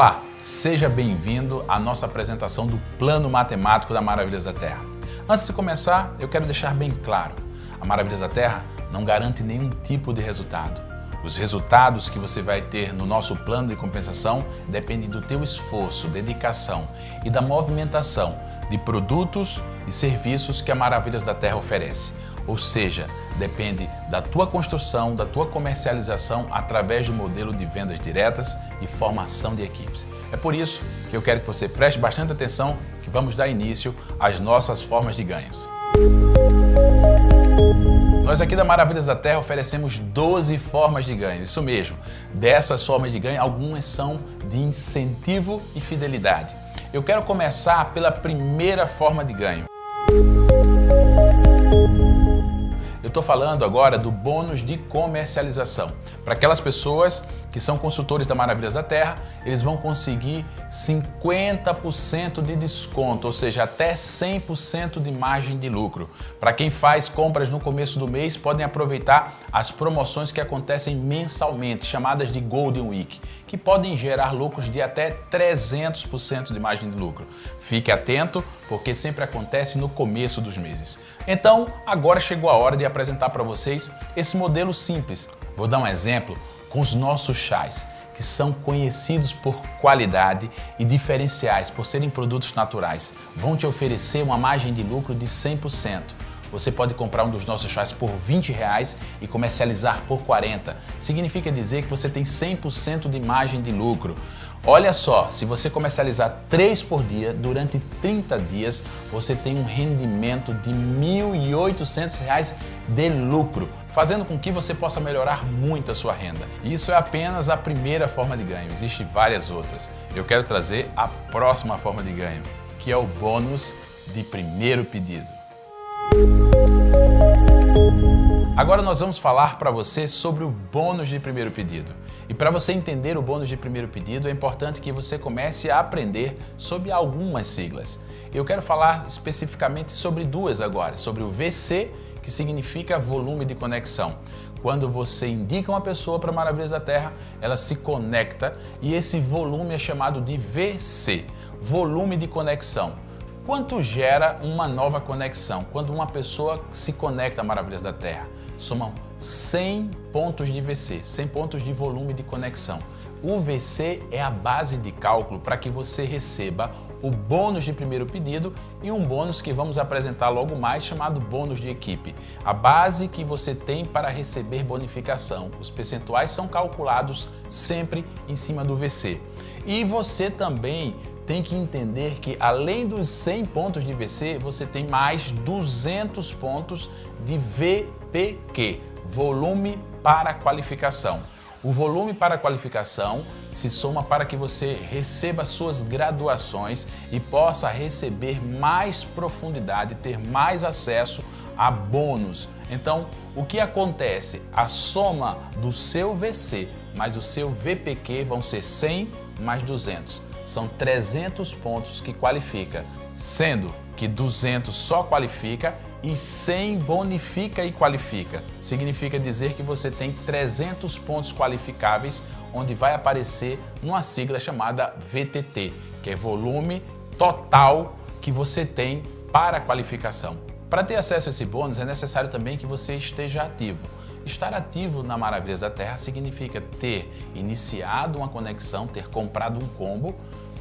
Olá, seja bem-vindo à nossa apresentação do Plano Matemático da Maravilhas da Terra. Antes de começar, eu quero deixar bem claro, a Maravilhas da Terra não garante nenhum tipo de resultado. Os resultados que você vai ter no nosso plano de compensação dependem do teu esforço, dedicação e da movimentação de produtos e serviços que a Maravilhas da Terra oferece. Ou seja, depende da tua construção, da tua comercialização através do modelo de vendas diretas e formação de equipes. É por isso que eu quero que você preste bastante atenção, que vamos dar início às nossas formas de ganhos. Nós aqui da Maravilhas da Terra oferecemos 12 formas de ganho, isso mesmo. Dessas formas de ganho, algumas são de incentivo e fidelidade. Eu quero começar pela primeira forma de ganho. Eu estou falando agora do bônus de comercialização. Para aquelas pessoas que são consultores da Maravilhas da Terra, eles vão conseguir 50% de desconto, ou seja, até 100% de margem de lucro. Para quem faz compras no começo do mês, podem aproveitar as promoções que acontecem mensalmente, chamadas de Golden Week, que podem gerar lucros de até 300% de margem de lucro. Fique atento, porque sempre acontece no começo dos meses. Então, agora chegou a hora de apresentar para vocês esse modelo simples. Vou dar um exemplo com os nossos chás, que são conhecidos por qualidade e diferenciais, por serem produtos naturais. Vão te oferecer uma margem de lucro de 100%. Você pode comprar um dos nossos chás por R$20 e comercializar por R$40. Significa dizer que você tem 100% de margem de lucro. Olha só, se você comercializar 3 por dia, durante 30 dias, você tem um rendimento de R$1.800 de lucro, fazendo com que você possa melhorar muito a sua renda. Isso é apenas a primeira forma de ganho, existem várias outras. Eu quero trazer a próxima forma de ganho, que é o bônus de primeiro pedido. Agora nós vamos falar para você sobre o bônus de primeiro pedido. E para você entender o bônus de primeiro pedido, é importante que você comece a aprender sobre algumas siglas. Eu quero falar especificamente sobre duas agora, sobre o VC, que significa volume de conexão. Quando você indica uma pessoa para Maravilhas da Terra, ela se conecta e esse volume é chamado de VC, volume de conexão. Quanto gera uma nova conexão? Quando uma pessoa se conecta a Maravilhas da Terra, somam 100 pontos de VC, 100 pontos de volume de conexão. O VC é a base de cálculo para que você receba o bônus de primeiro pedido e um bônus que vamos apresentar logo mais, chamado bônus de equipe. A base que você tem para receber bonificação. Os percentuais são calculados sempre em cima do VC. E você também tem que entender que além dos 100 pontos de VC, você tem mais 200 pontos de VPQ, volume para qualificação. O volume para qualificação se soma para que você receba suas graduações e possa receber mais profundidade, ter mais acesso a bônus. Então, o que acontece? A soma do seu VC mais o seu VPQ vão ser 100 mais 200. São 300 pontos que qualifica, sendo que 200 só qualifica e 100 bonifica e qualifica. Significa dizer que você tem 300 pontos qualificáveis, onde vai aparecer uma sigla chamada VTT, que é volume total que você tem para a qualificação. Para ter acesso a esse bônus é necessário também que você esteja ativo. Estar ativo na Maravilhas da Terra significa ter iniciado uma conexão, ter comprado um combo,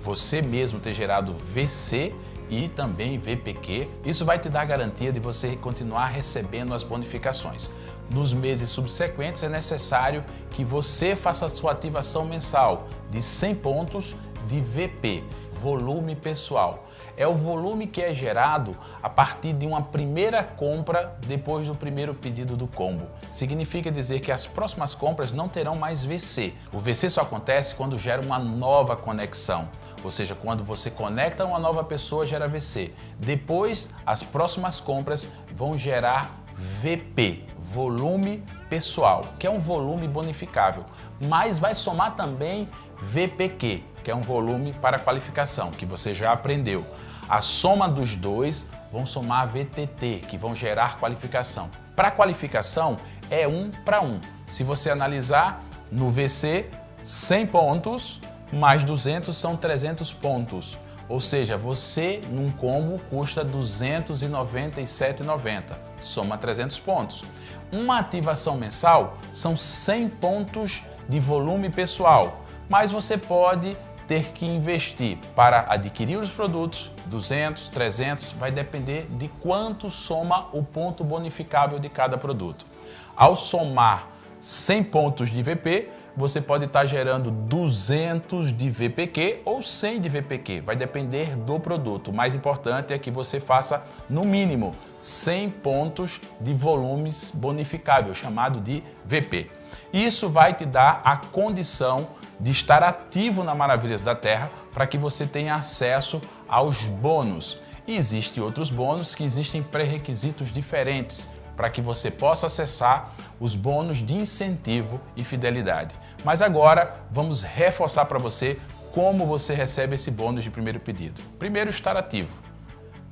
você mesmo ter gerado VC e também VPQ. Isso vai te dar a garantia de você continuar recebendo as bonificações. Nos meses subsequentes é necessário que você faça a sua ativação mensal de 100 pontos de VP, volume pessoal. É o volume que é gerado a partir de uma primeira compra depois do primeiro pedido do combo. Significa dizer que as próximas compras não terão mais VC. O VC só acontece quando gera uma nova conexão, ou seja, quando você conecta uma nova pessoa, gera VC. Depois, as próximas compras vão gerar VP, volume pessoal, que é um volume bonificável, mas vai somar também VPQ, que é um volume para qualificação, que você já aprendeu. A soma dos dois vão somar VTT, que vão gerar qualificação. Para qualificação é 1 para 1. Se você analisar no VC, 100 pontos mais 200 são 300 pontos. Ou seja, você num combo custa R$ 297,90, soma 300 pontos. Uma ativação mensal são 100 pontos de volume pessoal, mas você pode ter que investir para adquirir os produtos, 200, 300, vai depender de quanto soma o ponto bonificável de cada produto. Ao somar 100 pontos de VP, você pode estar gerando 200 de VPQ ou 100 de VPQ, vai depender do produto. O mais importante é que você faça, no mínimo, 100 pontos de volumes bonificável, chamado de VP. Isso vai te dar a condição de estar ativo na Maravilhas da Terra para que você tenha acesso aos bônus. E existem outros bônus que existem pré-requisitos diferentes para que você possa acessar os bônus de incentivo e fidelidade. Mas agora vamos reforçar para você como você recebe esse bônus de primeiro pedido. Primeiro, estar ativo.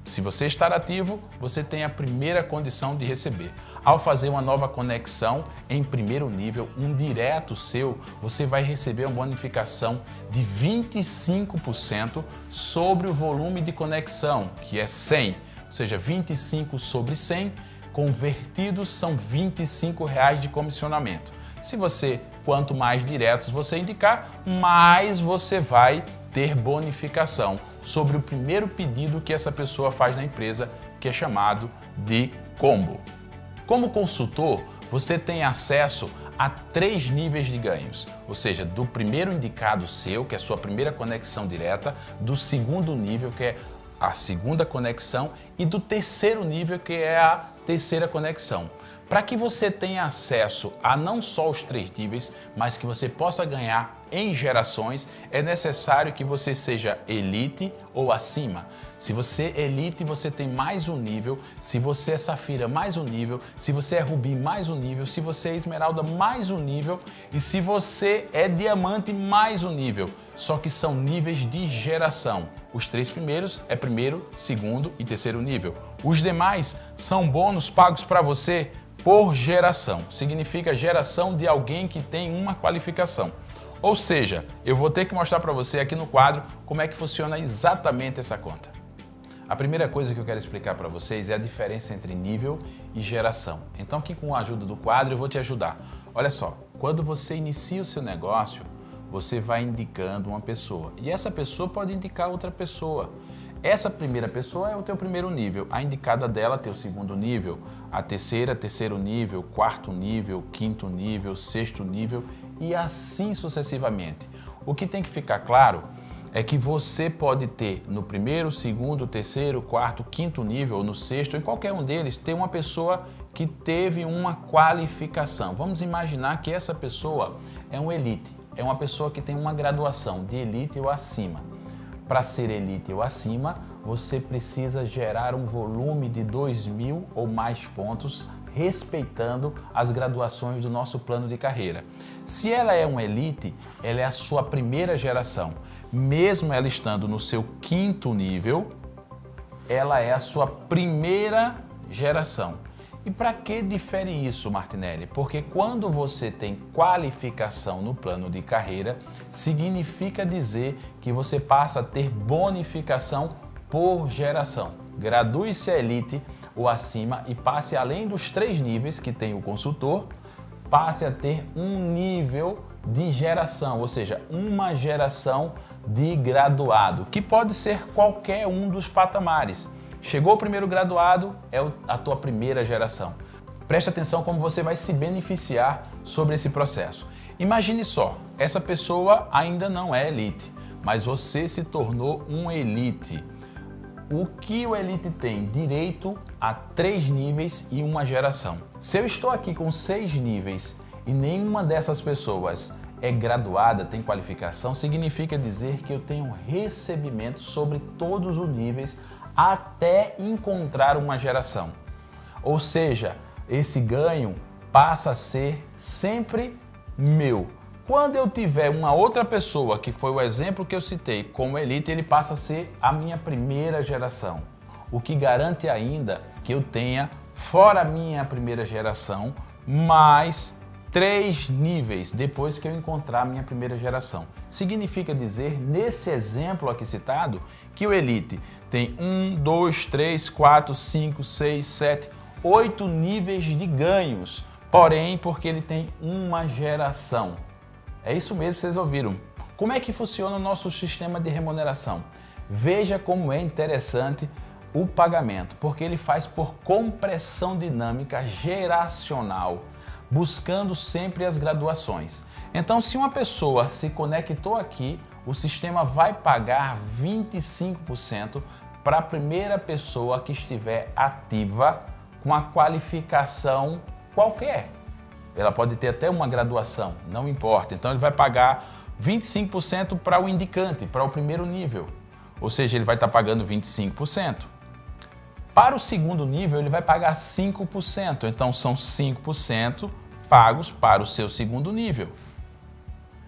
Se você estar ativo, você tem a primeira condição de receber. Ao fazer uma nova conexão em primeiro nível, um direto seu, você vai receber uma bonificação de 25% sobre o volume de conexão, que é 100, ou seja, 25 sobre 100, convertidos são R$ 25 de comissionamento. Se você, quanto mais diretos você indicar, mais você vai ter bonificação sobre o primeiro pedido que essa pessoa faz na empresa, que é chamado de combo. Como consultor, você tem acesso a 3 níveis de ganhos, ou seja, do primeiro indicado seu, que é a sua primeira conexão direta, do segundo nível, que é a segunda conexão, e do terceiro nível, que é a terceira conexão. Para que você tenha acesso a não só os 3 níveis, mas que você possa ganhar em gerações, é necessário que você seja Elite ou acima. Se você é Elite, você tem mais um nível. Se você é Safira, mais um nível. Se você é Rubi, mais um nível. Se você é Esmeralda, mais um nível. E se você é Diamante, mais um nível. Só que são níveis de geração. Os 3 primeiros é primeiro, segundo e terceiro nível. Os demais são bônus pagos para você por geração. Significa geração de alguém que tem uma qualificação. Ou seja, eu vou ter que mostrar para você aqui no quadro como é que funciona exatamente essa conta. A primeira coisa que eu quero explicar para vocês é a diferença entre nível e geração. Então aqui com a ajuda do quadro eu vou te ajudar. Olha só, quando você inicia o seu negócio, você vai indicando uma pessoa. E essa pessoa pode indicar outra pessoa. Essa primeira pessoa é o teu primeiro nível. A indicada dela tem o segundo nível. A terceira, terceiro nível, quarto nível, quinto nível, sexto nível e assim sucessivamente. O que tem que ficar claro é que você pode ter no primeiro, segundo, terceiro, quarto, quinto nível, ou no sexto, em qualquer um deles, ter uma pessoa que teve uma qualificação. Vamos imaginar que essa pessoa é um Elite, é uma pessoa que tem uma graduação de Elite ou acima. Para ser Elite ou acima, você precisa gerar um volume de 2.000 ou mais pontos, respeitando as graduações do nosso plano de carreira. Se ela é um Elite, ela é a sua primeira geração. Mesmo ela estando no seu quinto nível, ela é a sua primeira geração. E para que difere isso, Martinelli? Porque quando você tem qualificação no plano de carreira, significa dizer que você passa a ter bonificação por geração. Gradue-se a Elite ou acima e passe além dos 3 níveis que tem o consultor, passe a ter um nível de geração, ou seja, uma geração de graduado, que pode ser qualquer um dos patamares. Chegou o primeiro graduado, é a tua primeira geração. Preste atenção como você vai se beneficiar sobre esse processo. Imagine só, essa pessoa ainda não é Elite, mas você se tornou um Elite. O que o Elite tem? Direito a 3 níveis e uma geração. Se eu estou aqui com 6 níveis e nenhuma dessas pessoas é graduada, tem qualificação, significa dizer que eu tenho recebimento sobre todos os níveis até encontrar uma geração. Ou seja, esse ganho passa a ser sempre meu. Quando eu tiver uma outra pessoa, que foi o exemplo que eu citei, como Elite, ele passa a ser a minha primeira geração. O que garante ainda que eu tenha, fora a minha primeira geração, mais 3 níveis depois que eu encontrar a minha primeira geração. Significa dizer, nesse exemplo aqui citado, que o Elite tem 1, 2, 3, 4, 5, 6, 7, 8 níveis de ganhos, porém porque ele tem uma geração. É isso mesmo que vocês ouviram. Como é que funciona o nosso sistema de remuneração? Veja como é interessante o pagamento, porque ele faz por compressão dinâmica geracional, buscando sempre as graduações. Então, se uma pessoa se conectou aqui, o sistema vai pagar 25% para a primeira pessoa que estiver ativa com a qualificação qualquer. Ela pode ter até uma graduação, não importa. Então, ele vai pagar 25% para o indicante, para o primeiro nível. Ou seja, ele vai estar pagando 25%. Para o segundo nível, ele vai pagar 5%. Então, são 5% pagos para o seu segundo nível.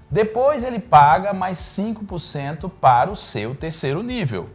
Depois, ele paga mais 5% para o seu terceiro nível.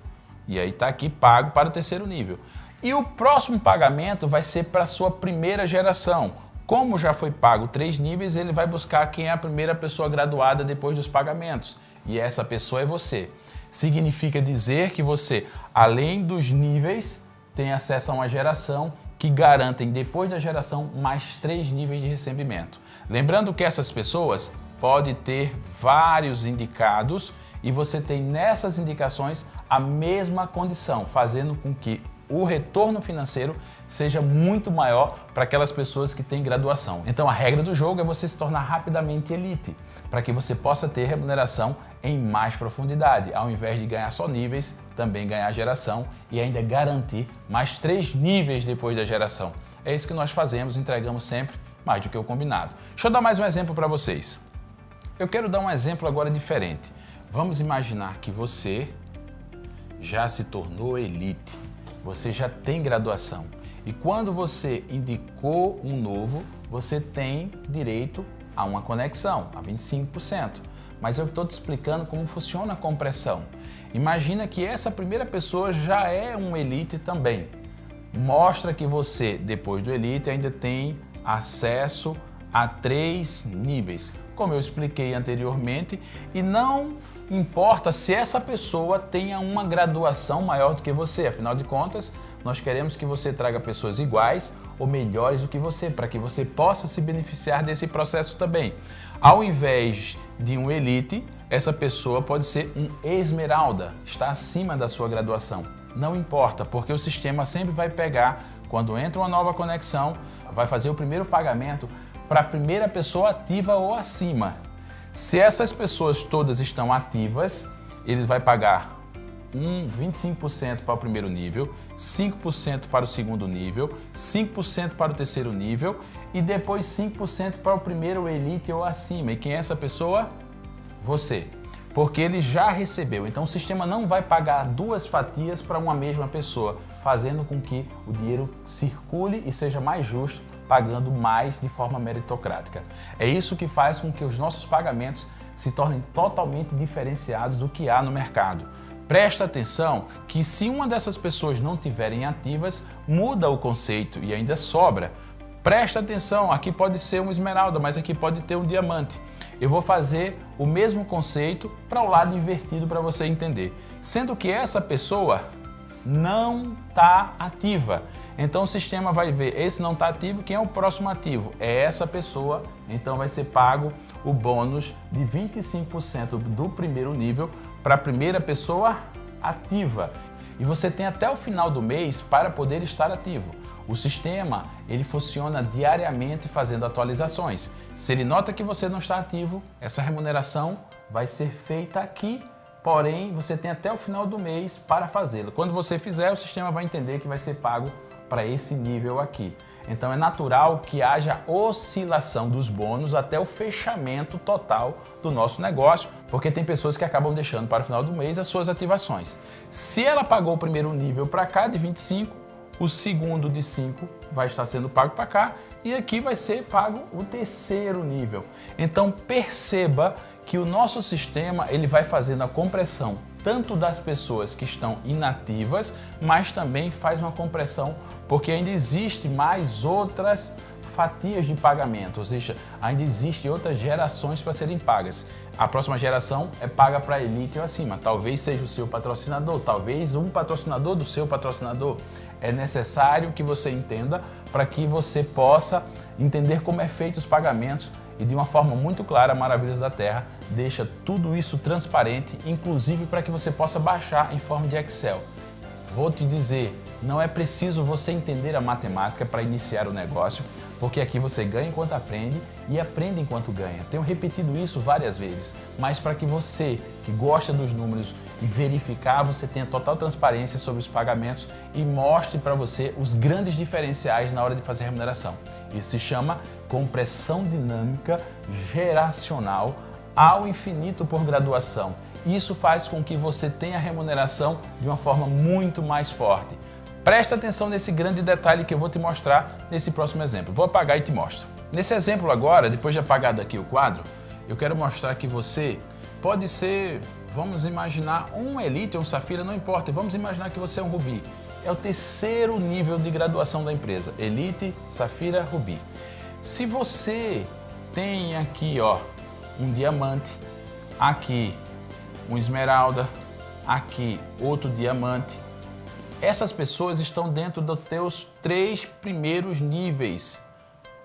E aí está aqui pago para o terceiro nível. E o próximo pagamento vai ser para a sua primeira geração. Como já foi pago 3 níveis, ele vai buscar quem é a primeira pessoa graduada depois dos pagamentos. E essa pessoa é você. Significa dizer que você, além dos níveis, tem acesso a uma geração que garantem, depois da geração, mais 3 níveis de recebimento. Lembrando que essas pessoas podem ter vários indicados e você tem nessas indicações a mesma condição, fazendo com que o retorno financeiro seja muito maior para aquelas pessoas que têm graduação. Então a regra do jogo é você se tornar rapidamente elite, para que você possa ter remuneração em mais profundidade, ao invés de ganhar só níveis, também ganhar geração e ainda garantir mais 3 níveis depois da geração. É isso que nós fazemos, entregamos sempre mais do que o combinado. Deixa eu dar mais um exemplo para vocês. Eu quero dar um exemplo agora diferente. Vamos imaginar que você já se tornou elite. Você já tem graduação. E quando você indicou um novo, você tem direito a uma conexão, a 25%. Mas eu estou te explicando como funciona a compressão. Imagina que essa primeira pessoa já é um elite também. Mostra que você, depois do elite, ainda tem acesso a 3 níveis, como eu expliquei anteriormente, e não importa se essa pessoa tenha uma graduação maior do que você, afinal de contas, nós queremos que você traga pessoas iguais ou melhores do que você, para que você possa se beneficiar desse processo também. Ao invés de um elite, essa pessoa pode ser um esmeralda, está acima da sua graduação. Não importa, porque o sistema sempre vai pegar, quando entra uma nova conexão, vai fazer o primeiro pagamento para a primeira pessoa ativa ou acima. Se essas pessoas todas estão ativas, ele vai pagar 25% para o primeiro nível, 5% para o segundo nível, 5% para o terceiro nível e depois 5% para o primeiro elite ou acima. E quem é essa pessoa? Você. Porque ele já recebeu. Então o sistema não vai pagar 2 fatias para uma mesma pessoa, fazendo com que o dinheiro circule e seja mais justo, pagando mais de forma meritocrática. É isso que faz com que os nossos pagamentos se tornem totalmente diferenciados do que há no mercado. Presta atenção que se uma dessas pessoas não tiverem ativas, muda o conceito e ainda sobra. Presta atenção, aqui pode ser um esmeralda, mas aqui pode ter um diamante. Eu vou fazer o mesmo conceito para o lado invertido para você entender. Sendo que essa pessoa não está ativa. Então o sistema vai ver, esse não está ativo, quem é o próximo ativo? É essa pessoa, então vai ser pago o bônus de 25% do primeiro nível para a primeira pessoa ativa. E você tem até o final do mês para poder estar ativo. O sistema, ele funciona diariamente fazendo atualizações. Se ele nota que você não está ativo, essa remuneração vai ser feita aqui, porém você tem até o final do mês para fazê-lo. Quando você fizer, o sistema vai entender que vai ser pago para esse nível aqui. Então é natural que haja oscilação dos bônus até o fechamento total do nosso negócio, porque tem pessoas que acabam deixando para o final do mês as suas ativações. Se ela pagou o primeiro nível para cá de 25, o segundo de 5 vai estar sendo pago para cá e aqui vai ser pago o terceiro nível. Então perceba que o nosso sistema ele vai fazendo a compressão tanto das pessoas que estão inativas, mas também faz uma compressão porque ainda existe mais outras fatias de pagamento, ou seja, ainda existem outras gerações para serem pagas. A próxima geração é paga para elite ou acima, talvez seja o seu patrocinador, talvez um patrocinador do seu patrocinador. É necessário que você entenda para que você possa entender como é feito os pagamentos e de uma forma muito clara, Maravilhas da Terra deixa tudo isso transparente, inclusive para que você possa baixar em forma de Excel. Vou te dizer, não é preciso você entender a matemática para iniciar o negócio, porque aqui você ganha enquanto aprende e aprende enquanto ganha. Tenho repetido isso várias vezes, mas para que você que gosta dos números e verificar, você tenha total transparência sobre os pagamentos e mostre para você os grandes diferenciais na hora de fazer remuneração. Isso se chama compressão dinâmica geracional ao infinito por graduação. Isso faz com que você tenha remuneração de uma forma muito mais forte. Presta atenção nesse grande detalhe que eu vou te mostrar nesse próximo exemplo. Vou apagar e te mostro. Nesse exemplo agora, depois de apagado aqui o quadro, eu quero mostrar que você pode ser, vamos imaginar, um elite ou um safira, não importa. Vamos imaginar que você é um rubi. É o terceiro nível de graduação da empresa. Elite, safira, rubi. Se você tem aqui, ó, um diamante, aqui um esmeralda, aqui outro diamante, essas pessoas estão dentro dos teus 3 primeiros níveis.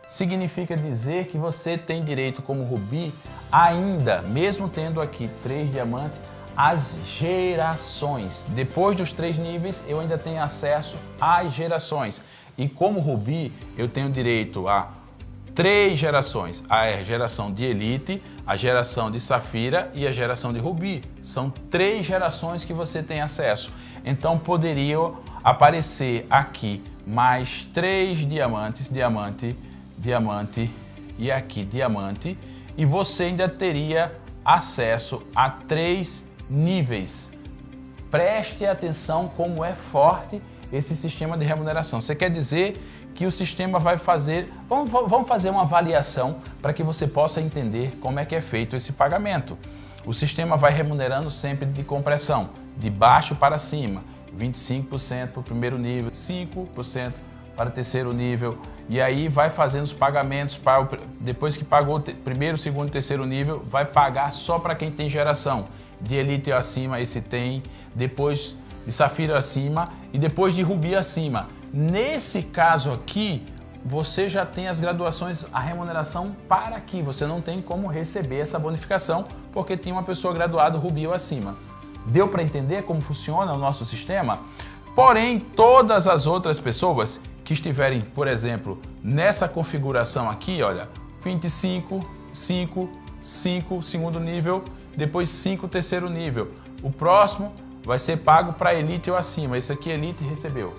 Significa dizer que você tem direito como rubi ainda, mesmo tendo aqui 3 diamantes, às gerações. Depois dos 3 níveis, eu ainda tenho acesso às gerações. E como rubi, eu tenho direito a 3 gerações, a geração de elite, a geração de safira e a geração de rubi. São 3 gerações que você tem acesso. Então poderiam aparecer aqui mais 3 diamantes, diamante, diamante e aqui diamante, e você ainda teria acesso a 3 níveis. Preste atenção como é forte esse sistema de remuneração. Você quer dizer que o sistema vai fazer... Vamos fazer uma avaliação para que você possa entender como é que é feito esse pagamento. O sistema vai remunerando sempre de compressão, de baixo para cima. 25% para o primeiro nível, 5% para o terceiro nível. E aí vai fazendo os pagamentos, depois que pagou o primeiro, segundo e terceiro nível, vai pagar só para quem tem geração. De elite acima, esse tem, depois de safira acima e depois de rubi acima. Nesse caso aqui, você já tem as graduações, a remuneração para aqui. Você não tem como receber essa bonificação porque tem uma pessoa graduada rubi ou acima. Deu para entender como funciona o nosso sistema? Porém, todas as outras pessoas que estiverem, por exemplo, nessa configuração aqui, olha, 25, 5, 5, segundo nível, depois 5, terceiro nível. O próximo vai ser pago para elite ou acima. Esse aqui elite recebeu.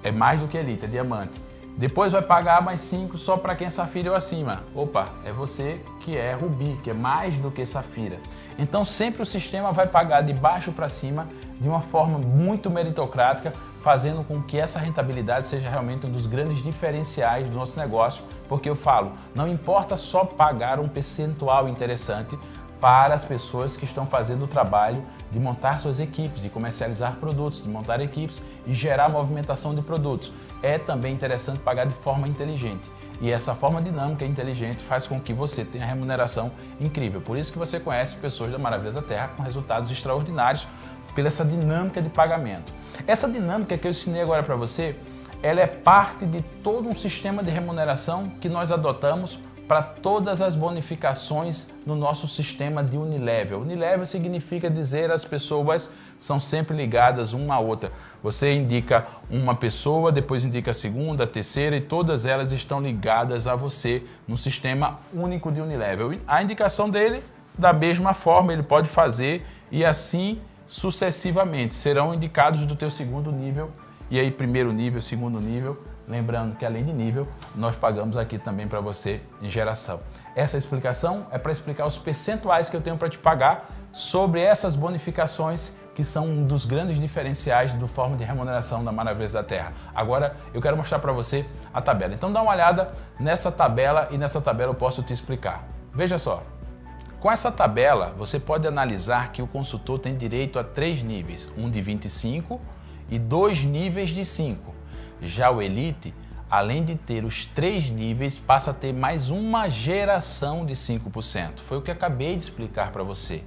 É mais do que elite, é diamante. Depois vai pagar mais 5 só para quem é safira ou acima. Opa, é você que é rubi, que é mais do que safira. Então sempre o sistema vai pagar de baixo para cima de uma forma muito meritocrática, fazendo com que essa rentabilidade seja realmente um dos grandes diferenciais do nosso negócio, porque eu falo, não importa só pagar um percentual interessante para as pessoas que estão fazendo o trabalho de montar suas equipes, de comercializar produtos, de montar equipes e gerar movimentação de produtos. É também interessante pagar de forma inteligente. E essa forma dinâmica e inteligente faz com que você tenha remuneração incrível. Por isso que você conhece pessoas da Maravilhas da Terra com resultados extraordinários pela essa dinâmica de pagamento. Essa dinâmica que eu ensinei agora para você, ela é parte de todo um sistema de remuneração que nós adotamos para todas as bonificações no nosso sistema de Unilevel. Unilevel significa dizer as pessoas são sempre ligadas uma à outra. Você indica uma pessoa, depois indica a segunda, a terceira e todas elas estão ligadas a você no sistema único de Unilevel. A indicação dele, da mesma forma, ele pode fazer e assim sucessivamente. Serão indicados do teu segundo nível e aí primeiro nível, segundo nível. Lembrando que além de nível, nós pagamos aqui também para você em geração. Essa explicação é para explicar os percentuais que eu tenho para te pagar sobre essas bonificações que são um dos grandes diferenciais do forma de remuneração da Maravilhas da Terra. Agora eu quero mostrar para você a tabela. Então dá uma olhada nessa tabela e nessa tabela eu posso te explicar. Veja só. Com essa tabela você pode analisar que o consultor tem direito a 3 níveis, um de 25 e 2 níveis de 5. Já o elite, além de ter os 3 níveis, passa a ter mais uma geração de 5%. Foi o que acabei de explicar para você.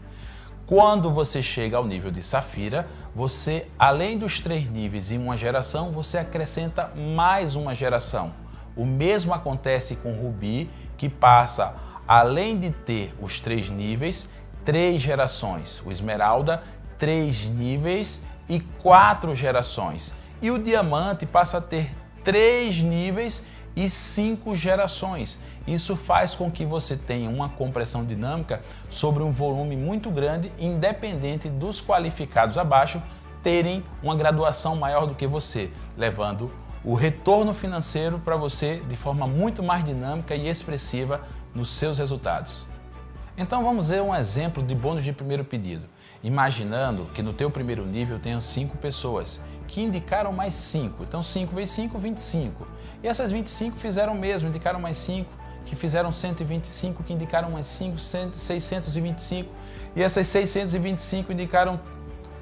Quando você chega ao nível de Safira, você, além dos 3 níveis e uma geração, você acrescenta mais uma geração. O mesmo acontece com o Rubi, que passa, além de ter os 3 níveis, 3 gerações. O Esmeralda, 3 níveis e 4 gerações. E o Diamante passa a ter 3 níveis e 5 gerações. Isso faz com que você tenha uma compressão dinâmica sobre um volume muito grande, independente dos qualificados abaixo terem uma graduação maior do que você, levando o retorno financeiro para você de forma muito mais dinâmica e expressiva nos seus resultados. Então vamos ver um exemplo de bônus de primeiro pedido. Imaginando que no teu primeiro nível tenham 5 pessoas que indicaram mais 5. Então 5 vezes 5, 25. E essas 25 fizeram o mesmo, indicaram mais 5, que fizeram 125, que indicaram mais 5, 625. E essas 625 indicaram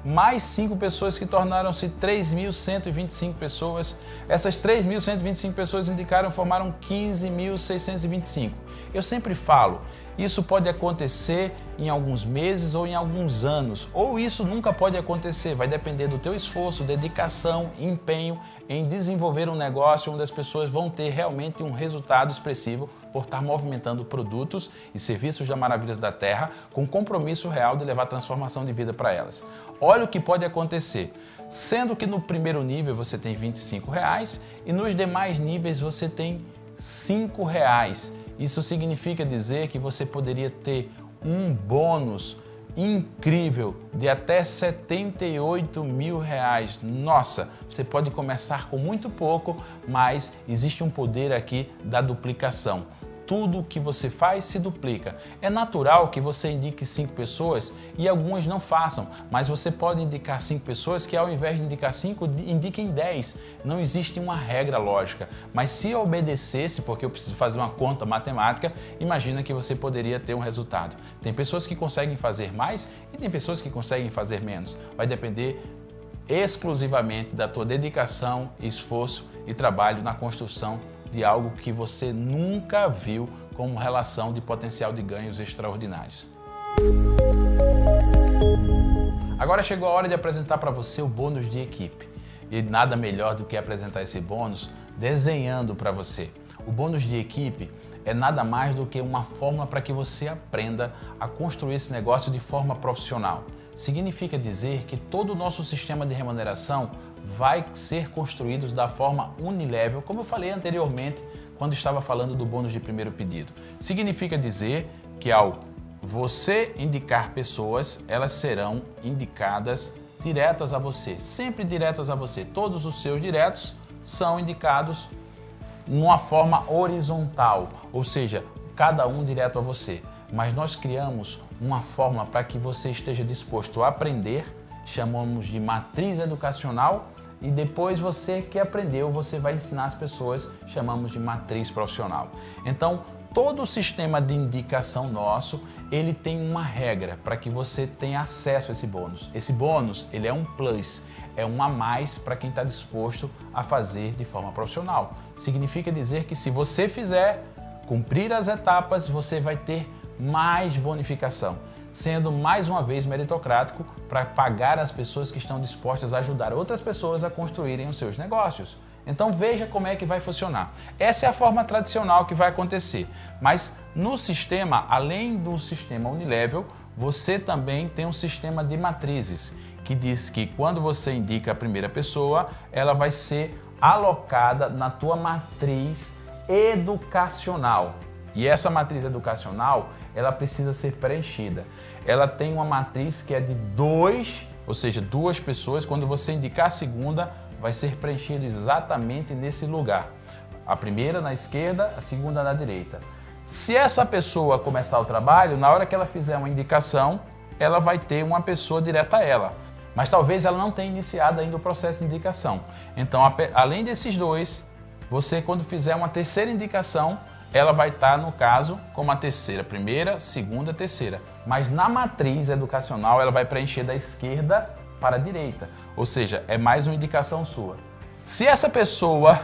mais 5 pessoas que tornaram-se 3.125 pessoas. Essas 3.125 pessoas indicaram, formaram 15.625. Eu sempre falo, isso pode acontecer em alguns meses ou em alguns anos, ou isso nunca pode acontecer, vai depender do teu esforço, dedicação, empenho em desenvolver um negócio onde as pessoas vão ter realmente um resultado expressivo por estar movimentando produtos e serviços da Maravilhas da Terra com compromisso real de levar transformação de vida para elas. Olha o que pode acontecer, sendo que no primeiro nível você tem R$25 e nos demais níveis você tem R$5. Isso significa dizer que você poderia ter um bônus incrível de até R$78 mil. Nossa, você pode começar com muito pouco, mas existe um poder aqui da duplicação. Tudo que você faz se duplica. É natural que você indique 5 pessoas e algumas não façam, mas você pode indicar 5 pessoas que ao invés de indicar 5, indiquem 10. Não existe uma regra lógica, mas se eu obedecesse, porque eu preciso fazer uma conta matemática, imagina que você poderia ter um resultado. Tem pessoas que conseguem fazer mais e tem pessoas que conseguem fazer menos. Vai depender exclusivamente da tua dedicação, esforço e trabalho na construção de algo que você nunca viu como relação de potencial de ganhos extraordinários. Agora chegou a hora de apresentar para você o bônus de equipe. E nada melhor do que apresentar esse bônus desenhando para você. O bônus de equipe é nada mais do que uma fórmula para que você aprenda a construir esse negócio de forma profissional. Significa dizer que todo o nosso sistema de remuneração vai ser construído da forma unilevel, como eu falei anteriormente quando estava falando do bônus de primeiro pedido. Significa dizer que ao você indicar pessoas, elas serão indicadas diretas a você, sempre diretas a você. Todos os seus diretos são indicados numa forma horizontal, ou seja, cada um direto a você. Mas nós criamos uma fórmula para que você esteja disposto a aprender, chamamos de matriz educacional, e depois você que aprendeu, você vai ensinar as pessoas, chamamos de matriz profissional. Então, todo o sistema de indicação nosso, ele tem uma regra para que você tenha acesso a esse bônus. Esse bônus, ele é um plus, é um a mais para quem está disposto a fazer de forma profissional. Significa dizer que se você fizer, cumprir as etapas, você vai ter mais bonificação, sendo mais uma vez meritocrático para pagar as pessoas que estão dispostas a ajudar outras pessoas a construírem os seus negócios. Então veja como é que vai funcionar. Essa é a forma tradicional que vai acontecer, mas no sistema, além do sistema unilevel, você também tem um sistema de matrizes, que diz que quando você indica a primeira pessoa, ela vai ser alocada na tua matriz educacional. E essa matriz educacional, ela precisa ser preenchida. Ela tem uma matriz que é de 2, ou seja, 2 pessoas. Quando você indicar a segunda, vai ser preenchido exatamente nesse lugar. A primeira na esquerda, a segunda na direita. Se essa pessoa começar o trabalho, na hora que ela fizer uma indicação, ela vai ter uma pessoa direta a ela. Mas talvez ela não tenha iniciado ainda o processo de indicação. Então, além desses 2, você quando fizer uma terceira indicação, ela vai estar, no caso, como a terceira, primeira, segunda, terceira. Mas na matriz educacional, ela vai preencher da esquerda para a direita. Ou seja, é mais uma indicação sua. Se essa pessoa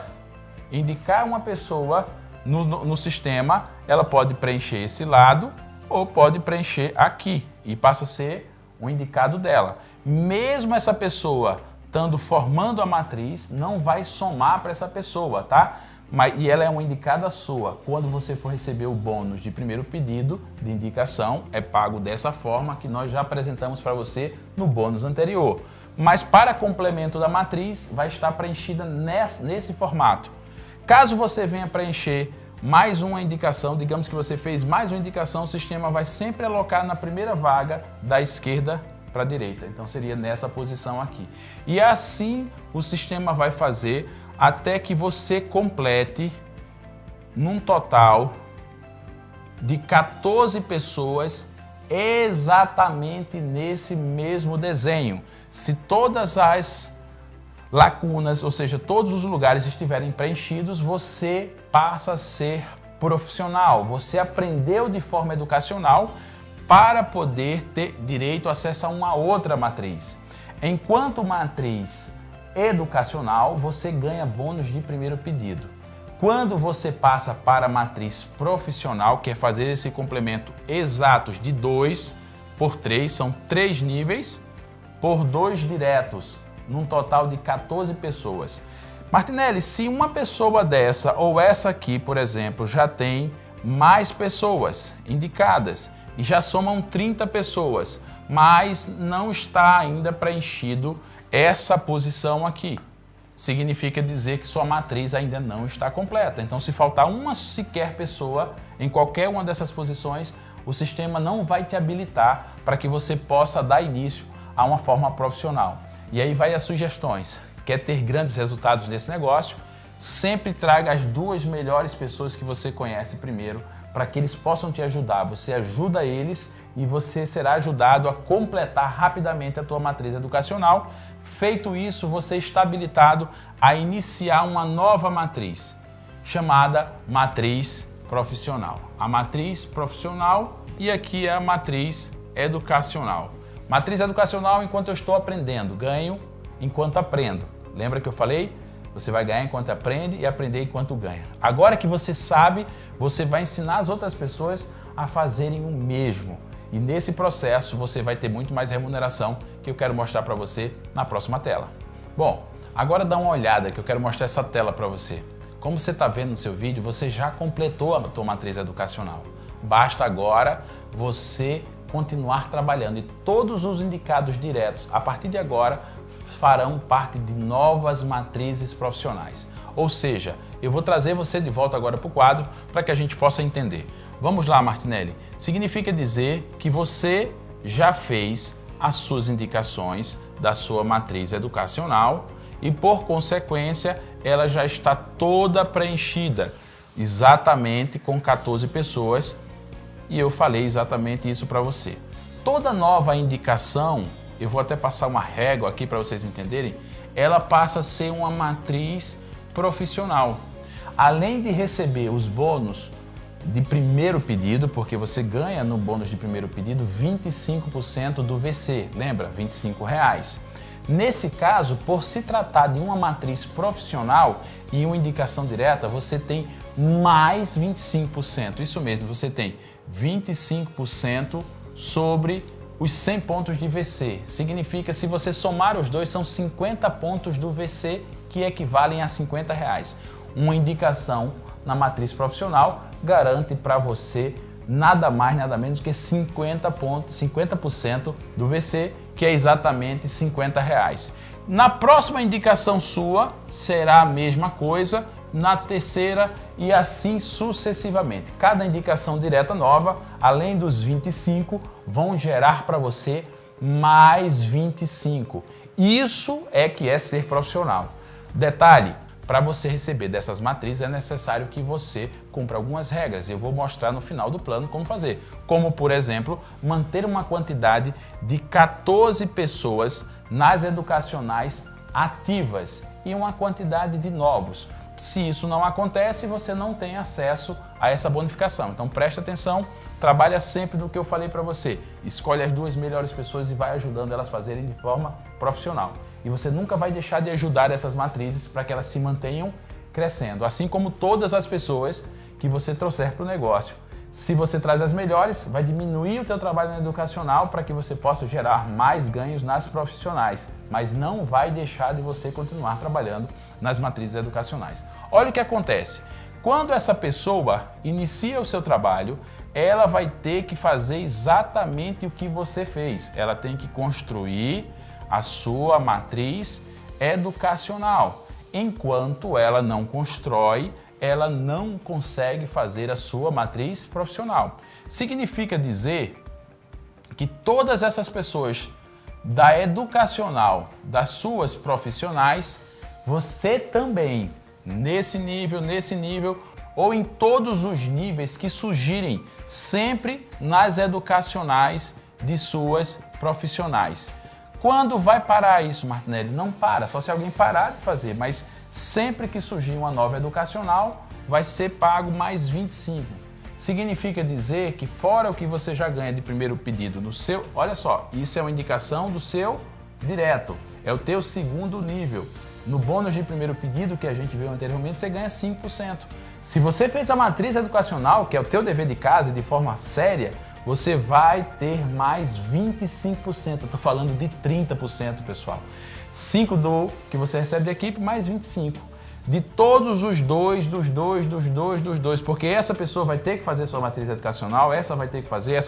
indicar uma pessoa no sistema, ela pode preencher esse lado ou pode preencher aqui e passa a ser o indicado dela. Mesmo essa pessoa estando formando a matriz, não vai somar para essa pessoa, tá? E ela é uma indicada sua. Quando você for receber o bônus de primeiro pedido de indicação, é pago dessa forma que nós já apresentamos para você no bônus anterior. Mas para complemento da matriz, vai estar preenchida nesse formato. Caso você venha preencher mais uma indicação, digamos que você fez mais uma indicação, o sistema vai sempre alocar na primeira vaga da esquerda para a direita. Então seria nessa posição aqui. E assim o sistema vai fazer até que você complete num total de 14 pessoas exatamente nesse mesmo desenho. Se todas as lacunas, ou seja, todos os lugares estiverem preenchidos, você passa a ser profissional. Você aprendeu de forma educacional para poder ter direito a acesso a uma outra matriz. Enquanto matriz educacional, você ganha bônus de primeiro pedido. Quando você passa para a matriz profissional, que é fazer esse complemento exatos de 2 por 3, são 3 níveis, por 2 diretos, num total de 14 pessoas. Martinelli, se uma pessoa dessa ou essa aqui, por exemplo, já tem mais pessoas indicadas e já somam 30 pessoas, mas não está ainda preenchido essa posição aqui, significa dizer que sua matriz ainda não está completa. Então, se faltar uma sequer pessoa em qualquer uma dessas posições, o sistema não vai te habilitar para que você possa dar início a uma forma profissional. E aí vai as sugestões. Quer ter grandes resultados nesse negócio? Sempre traga as 2 melhores pessoas que você conhece primeiro, para que eles possam te ajudar. Você ajuda eles e você será ajudado a completar rapidamente a tua matriz educacional. Feito isso, você está habilitado a iniciar uma nova matriz, chamada matriz profissional. A matriz profissional e aqui é a matriz educacional. Matriz educacional, enquanto eu estou aprendendo, ganho enquanto aprendo. Lembra que eu falei? Você vai ganhar enquanto aprende e aprender enquanto ganha. Agora que você sabe, você vai ensinar as outras pessoas a fazerem o mesmo. E nesse processo você vai ter muito mais remuneração, que eu quero mostrar para você na próxima tela. Bom, agora dá uma olhada que eu quero mostrar essa tela para você. Como você está vendo no seu vídeo, você já completou a sua matriz educacional. Basta agora você continuar trabalhando e todos os indicados diretos, a partir de agora, farão parte de novas matrizes profissionais. Ou seja, eu vou trazer você de volta agora para o quadro para que a gente possa entender. Vamos lá, Martinelli. Significa dizer que você já fez as suas indicações da sua matriz educacional e, por consequência, ela já está toda preenchida, exatamente com 14 pessoas, e eu falei exatamente isso para você. Toda nova indicação, eu vou até passar uma régua aqui para vocês entenderem, ela passa a ser uma matriz profissional. Além de receber os bônus de primeiro pedido, porque você ganha no bônus de primeiro pedido 25% do VC, lembra? R$25. Nesse caso, por se tratar de uma matriz profissional e uma indicação direta, você tem mais 25%. Isso mesmo, você tem 25% sobre os 100 pontos de VC. Significa, se você somar os dois, são 50 pontos do VC, que equivalem a R$50. Uma indicação na matriz profissional garante para você nada mais, nada menos que 50% do VC, que é exatamente R$50. Na próxima indicação sua, será a mesma coisa, na terceira e assim sucessivamente. Cada indicação direta nova, além dos 25, vão gerar para você mais 25. Isso é que é ser profissional. Detalhe, para você receber dessas matrizes é necessário que você cumpra algumas regras. Eu vou mostrar no final do plano como fazer. Como, por exemplo, manter uma quantidade de 14 pessoas nas educacionais ativas e uma quantidade de novos. Se isso não acontece, você não tem acesso a essa bonificação. Então preste atenção, trabalha sempre no que eu falei para você. Escolhe as 2 melhores pessoas e vai ajudando elas a fazerem de forma profissional. E você nunca vai deixar de ajudar essas matrizes para que elas se mantenham crescendo, assim como todas as pessoas que você trouxer para o negócio. Se você traz as melhores, vai diminuir o teu trabalho no educacional para que você possa gerar mais ganhos nas profissionais, mas não vai deixar de você continuar trabalhando nas matrizes educacionais. Olha o que acontece. Quando essa pessoa inicia o seu trabalho, ela vai ter que fazer exatamente o que você fez. Ela tem que construir a sua matriz educacional. Enquanto ela não constrói, ela não consegue fazer a sua matriz profissional. Significa dizer que todas essas pessoas da educacional, das suas profissionais, você também, nesse nível, ou em todos os níveis que surgirem, sempre nas educacionais de suas profissionais. Quando vai parar isso, Martinelli? Não para, só se alguém parar de fazer, mas sempre que surgir uma nova educacional, vai ser pago mais 25. Significa dizer que fora o que você já ganha de primeiro pedido no seu, olha só, isso é uma indicação do seu direto, é o teu segundo nível. No bônus de primeiro pedido que a gente viu anteriormente, você ganha 5%. Se você fez a matriz educacional, que é o teu dever de casa, de forma séria, você vai ter mais 25%. Eu estou falando de 30%, pessoal. 5 do que você recebe da equipe, mais 25. De todos os dois, porque essa pessoa vai ter que fazer sua matriz educacional, essa vai ter que fazer,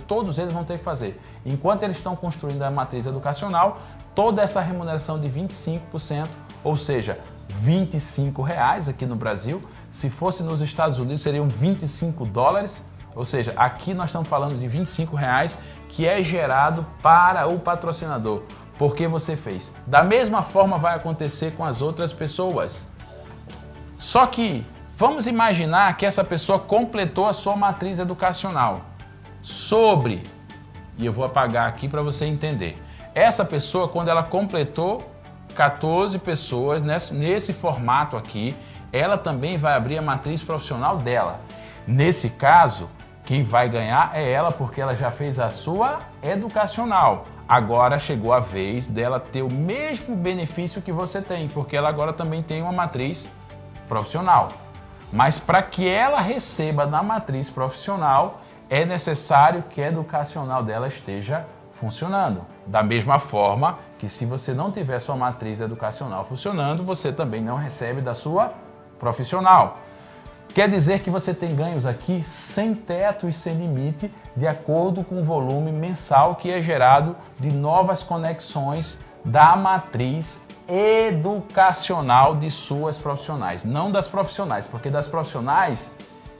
todos eles vão ter que fazer. Enquanto eles estão construindo a matriz educacional, toda essa remuneração de 25%, ou seja, R$25 aqui no Brasil, se fosse nos Estados Unidos seriam $25, ou seja, aqui nós estamos falando de R$25 que é gerado para o patrocinador, porque você fez. Da mesma forma vai acontecer com as outras pessoas. Só que vamos imaginar que essa pessoa completou a sua matriz educacional e eu vou apagar aqui para você entender. Essa pessoa, quando ela completou 14 pessoas nesse formato aqui, ela também vai abrir a matriz profissional dela. Nesse caso, quem vai ganhar é ela, porque ela já fez a sua educacional. Agora chegou a vez dela ter o mesmo benefício que você tem, porque ela agora também tem uma matriz profissional. Mas para que ela receba na matriz profissional, é necessário que a educacional dela esteja funcionando. Da mesma forma que se você não tiver sua matriz educacional funcionando, você também não recebe da sua profissional. Quer dizer que você tem ganhos aqui sem teto e sem limite, de acordo com o volume mensal que é gerado de novas conexões da matriz educacional de suas profissionais. Não das profissionais, porque das profissionais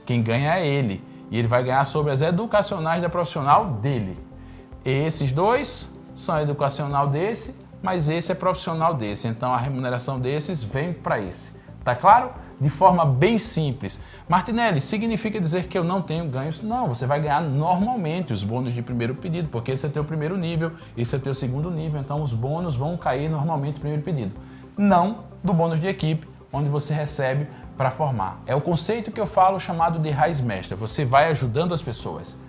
quem ganha é ele. E ele vai ganhar sobre as educacionais da profissional dele. Esses dois são educacional desse, mas esse é profissional desse. Então a remuneração desses vem para esse. Tá claro? De forma bem simples. Martinelli, significa dizer que eu não tenho ganhos? Não, você vai ganhar normalmente os bônus de primeiro pedido, porque esse é teu primeiro nível, esse é teu segundo nível, então os bônus vão cair normalmente no primeiro pedido. Não do bônus de equipe, onde você recebe para formar. É o conceito que eu falo chamado de raiz mestra. Você vai ajudando as pessoas.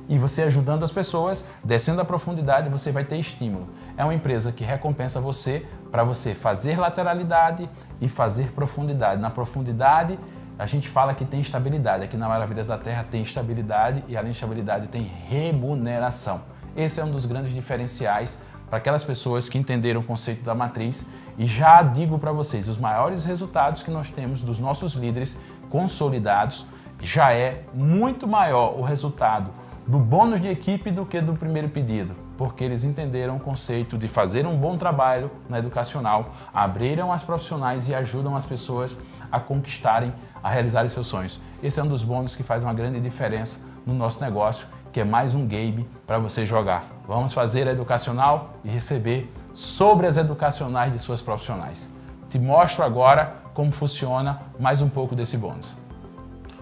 E você ajudando as pessoas, descendo a profundidade, você vai ter estímulo. É uma empresa que recompensa você para você fazer lateralidade e fazer profundidade. Na profundidade, a gente fala que tem estabilidade. Aqui na Maravilhas da Terra tem estabilidade e além de estabilidade tem remuneração. Esse é um dos grandes diferenciais para aquelas pessoas que entenderam o conceito da matriz. E já digo para vocês, os maiores resultados que nós temos dos nossos líderes consolidados já é muito maior o resultado do bônus de equipe do que do primeiro pedido, porque eles entenderam o conceito de fazer um bom trabalho na educacional, abriram as profissionais e ajudam as pessoas a conquistarem, a realizarem seus sonhos. Esse é um dos bônus que faz uma grande diferença no nosso negócio, que é mais um game para você jogar. Vamos fazer a educacional e receber sobre as educacionais de suas profissionais. Te mostro agora como funciona mais um pouco desse bônus.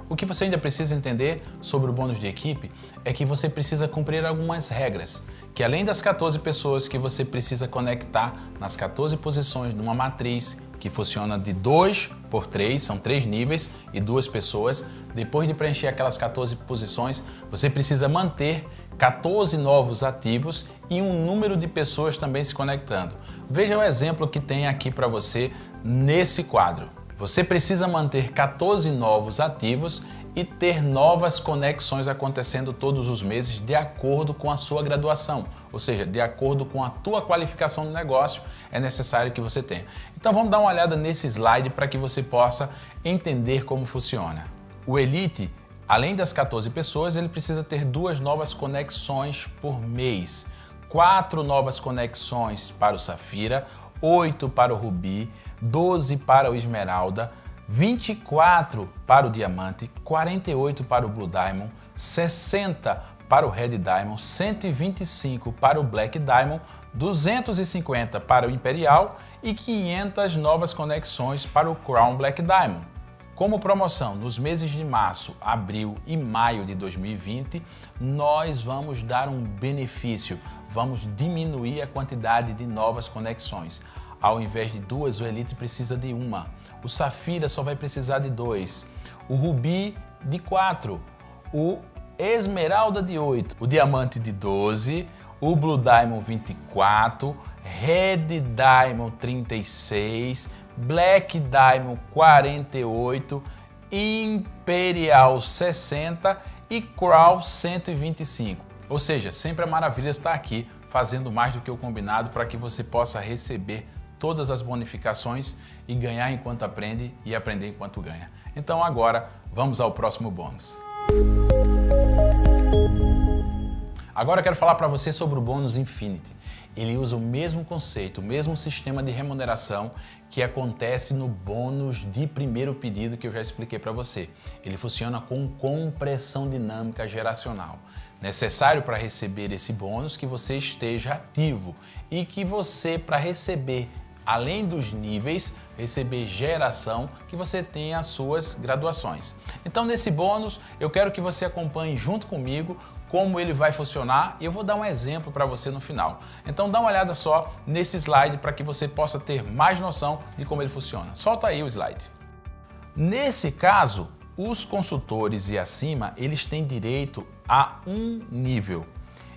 O que você ainda precisa entender sobre o bônus de equipe é que você precisa cumprir algumas regras, que além das 14 pessoas que você precisa conectar nas 14 posições de uma matriz que funciona de 2 por 3, são 3 níveis e 2 pessoas, depois de preencher aquelas 14 posições, você precisa manter 14 novos ativos e um número de pessoas também se conectando. Veja o exemplo que tem aqui para você nesse quadro. Você precisa manter 14 novos ativos e ter novas conexões acontecendo todos os meses de acordo com a sua graduação, ou seja, de acordo com a tua qualificação no negócio, é necessário que você tenha. Então vamos dar uma olhada nesse slide para que você possa entender como funciona. O Elite, além das 14 pessoas, ele precisa ter 2 novas conexões por mês, 4 novas conexões para o Safira, 8 para o Rubi, 12 para o Esmeralda, 24 para o Diamante, 48 para o Blue Diamond, 60 para o Red Diamond, 125 para o Black Diamond, 250 para o Imperial e 500 novas conexões para o Crown Black Diamond. Como promoção, nos meses de março, abril e maio de 2020, nós vamos dar um benefício, vamos diminuir a quantidade de novas conexões. Ao invés de 2, o Elite precisa de 1. O Safira só vai precisar de 2. O Rubi de 4. O Esmeralda de 8. O Diamante de 12. O Blue Diamond 24. Red Diamond 36. Black Diamond 48. Imperial 60 e Crown 125. Ou seja, sempre a maravilha está aqui fazendo mais do que o combinado para que você possa receber todas as bonificações e ganhar enquanto aprende e aprender enquanto ganha. Então agora vamos ao próximo bônus. Agora eu quero falar para você sobre o bônus Infinity. Ele usa o mesmo conceito, o mesmo sistema de remuneração que acontece no bônus de primeiro pedido que eu já expliquei para você. Ele funciona com compressão dinâmica geracional. Necessário para receber esse bônus que você esteja ativo e que você, para receber, além dos níveis, receber geração, que você tenha as suas graduações. Então nesse bônus eu quero que você acompanhe junto comigo como ele vai funcionar e eu vou dar um exemplo para você no final. Então dá uma olhada só nesse slide para que você possa ter mais noção de como ele funciona. Solta aí o slide. Nesse caso, os consultores e acima, eles têm direito a um nível.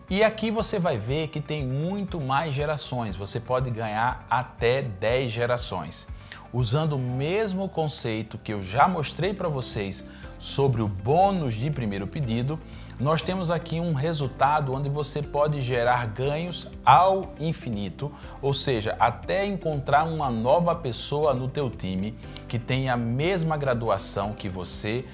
E aqui você vai ver que tem muito mais gerações, você pode ganhar até 10 gerações. Usando o mesmo conceito que eu já mostrei para vocês sobre o bônus de primeiro pedido, nós temos aqui um resultado onde você pode gerar ganhos ao infinito, ou seja, até encontrar uma nova pessoa no teu time que tenha a mesma graduação que você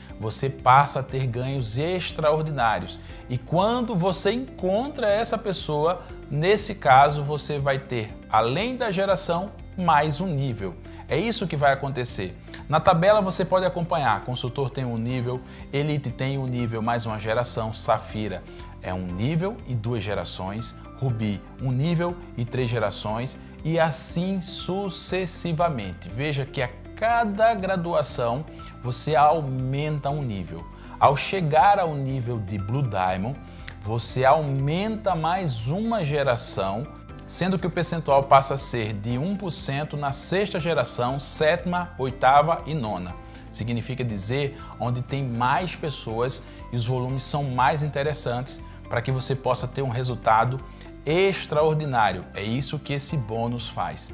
passa a ter ganhos extraordinários. E quando você encontra essa pessoa, nesse caso você vai ter, além da geração, mais um nível. É isso que vai acontecer. Na tabela você pode acompanhar, consultor tem um nível, Elite tem um nível mais uma geração, Safira é um nível e 2 gerações, Rubi um nível e 3 gerações e assim sucessivamente. Veja que a cada graduação você aumenta um nível. Ao chegar ao nível de Blue Diamond, você aumenta mais uma geração, sendo que o percentual passa a ser de 1% na 6ª geração, 7ª, 8ª e 9ª. Significa dizer onde tem mais pessoas e os volumes são mais interessantes para que você possa ter um resultado extraordinário. É isso que esse bônus faz.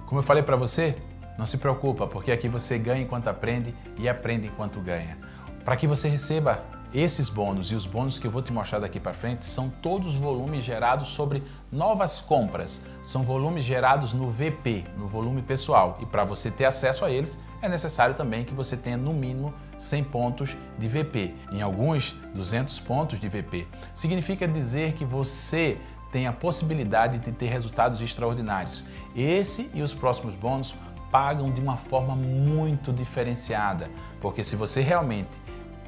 Como eu falei para você, não se preocupa, porque aqui você ganha enquanto aprende e aprende enquanto ganha. Para que você receba esses bônus e os bônus que eu vou te mostrar daqui para frente são todos volumes gerados sobre novas compras. São volumes gerados no VP, no volume pessoal. E para você ter acesso a eles, é necessário também que você tenha no mínimo 100 pontos de VP. Em alguns, 200 pontos de VP. Significa dizer que você tem a possibilidade de ter resultados extraordinários. Esse e os próximos bônus pagam de uma forma muito diferenciada. Porque se você realmente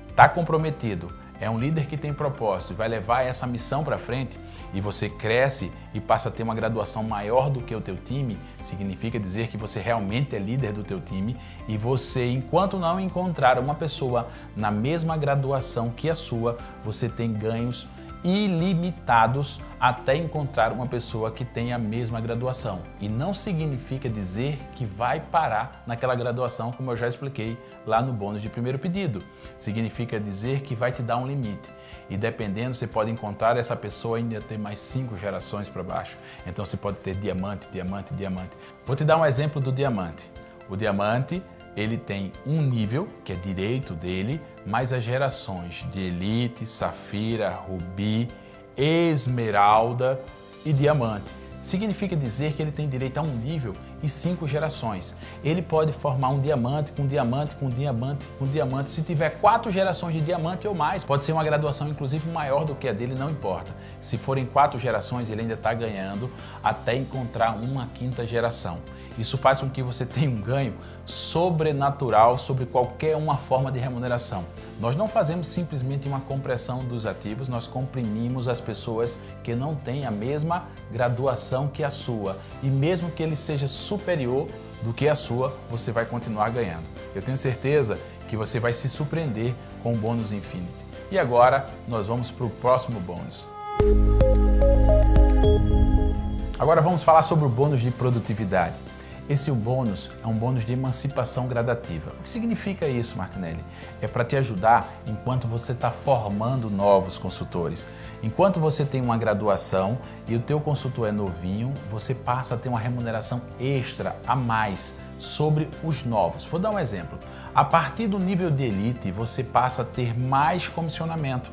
está comprometido, é um líder que tem propósito e vai levar essa missão para frente e você cresce e passa a ter uma graduação maior do que o teu time, significa dizer que você realmente é líder do teu time e você, enquanto não encontrar uma pessoa na mesma graduação que a sua, você tem ganhos ilimitados até encontrar uma pessoa que tenha a mesma graduação. E não significa dizer que vai parar naquela graduação, como eu já expliquei lá no bônus de primeiro pedido. Significa dizer que vai te dar um limite. E dependendo, você pode encontrar essa pessoa e ainda ter mais 5 gerações para baixo. Então você pode ter diamante, diamante, diamante. Vou te dar um exemplo do diamante. O diamante ele tem um nível, que é direito dele, mais as gerações de Elite, Safira, Rubi, Esmeralda e Diamante. Significa dizer que ele tem direito a um nível e 5 gerações. Ele pode formar um diamante com diamante, com diamante, com diamante. Se tiver 4 gerações de diamante ou mais, pode ser uma graduação inclusive maior do que a dele, não importa. Se forem 4 gerações, ele ainda está ganhando até encontrar uma 5ª geração. Isso faz com que você tenha um ganho sobrenatural sobre qualquer uma forma de remuneração. Nós não fazemos simplesmente uma compressão dos ativos, nós comprimimos as pessoas que não têm a mesma graduação que a sua. E mesmo que ele seja superior do que a sua, você vai continuar ganhando. Eu tenho certeza que você vai se surpreender com o bônus Infinity. E agora nós vamos para o próximo bônus. Agora vamos falar sobre o bônus de produtividade. Esse bônus é um bônus de emancipação gradativa. O que significa isso, Martinelli? É para te ajudar enquanto você está formando novos consultores. Enquanto você tem uma graduação e o teu consultor é novinho, você passa a ter uma remuneração extra a mais sobre os novos. Vou dar um exemplo. A partir do nível de Elite, você passa a ter mais comissionamento.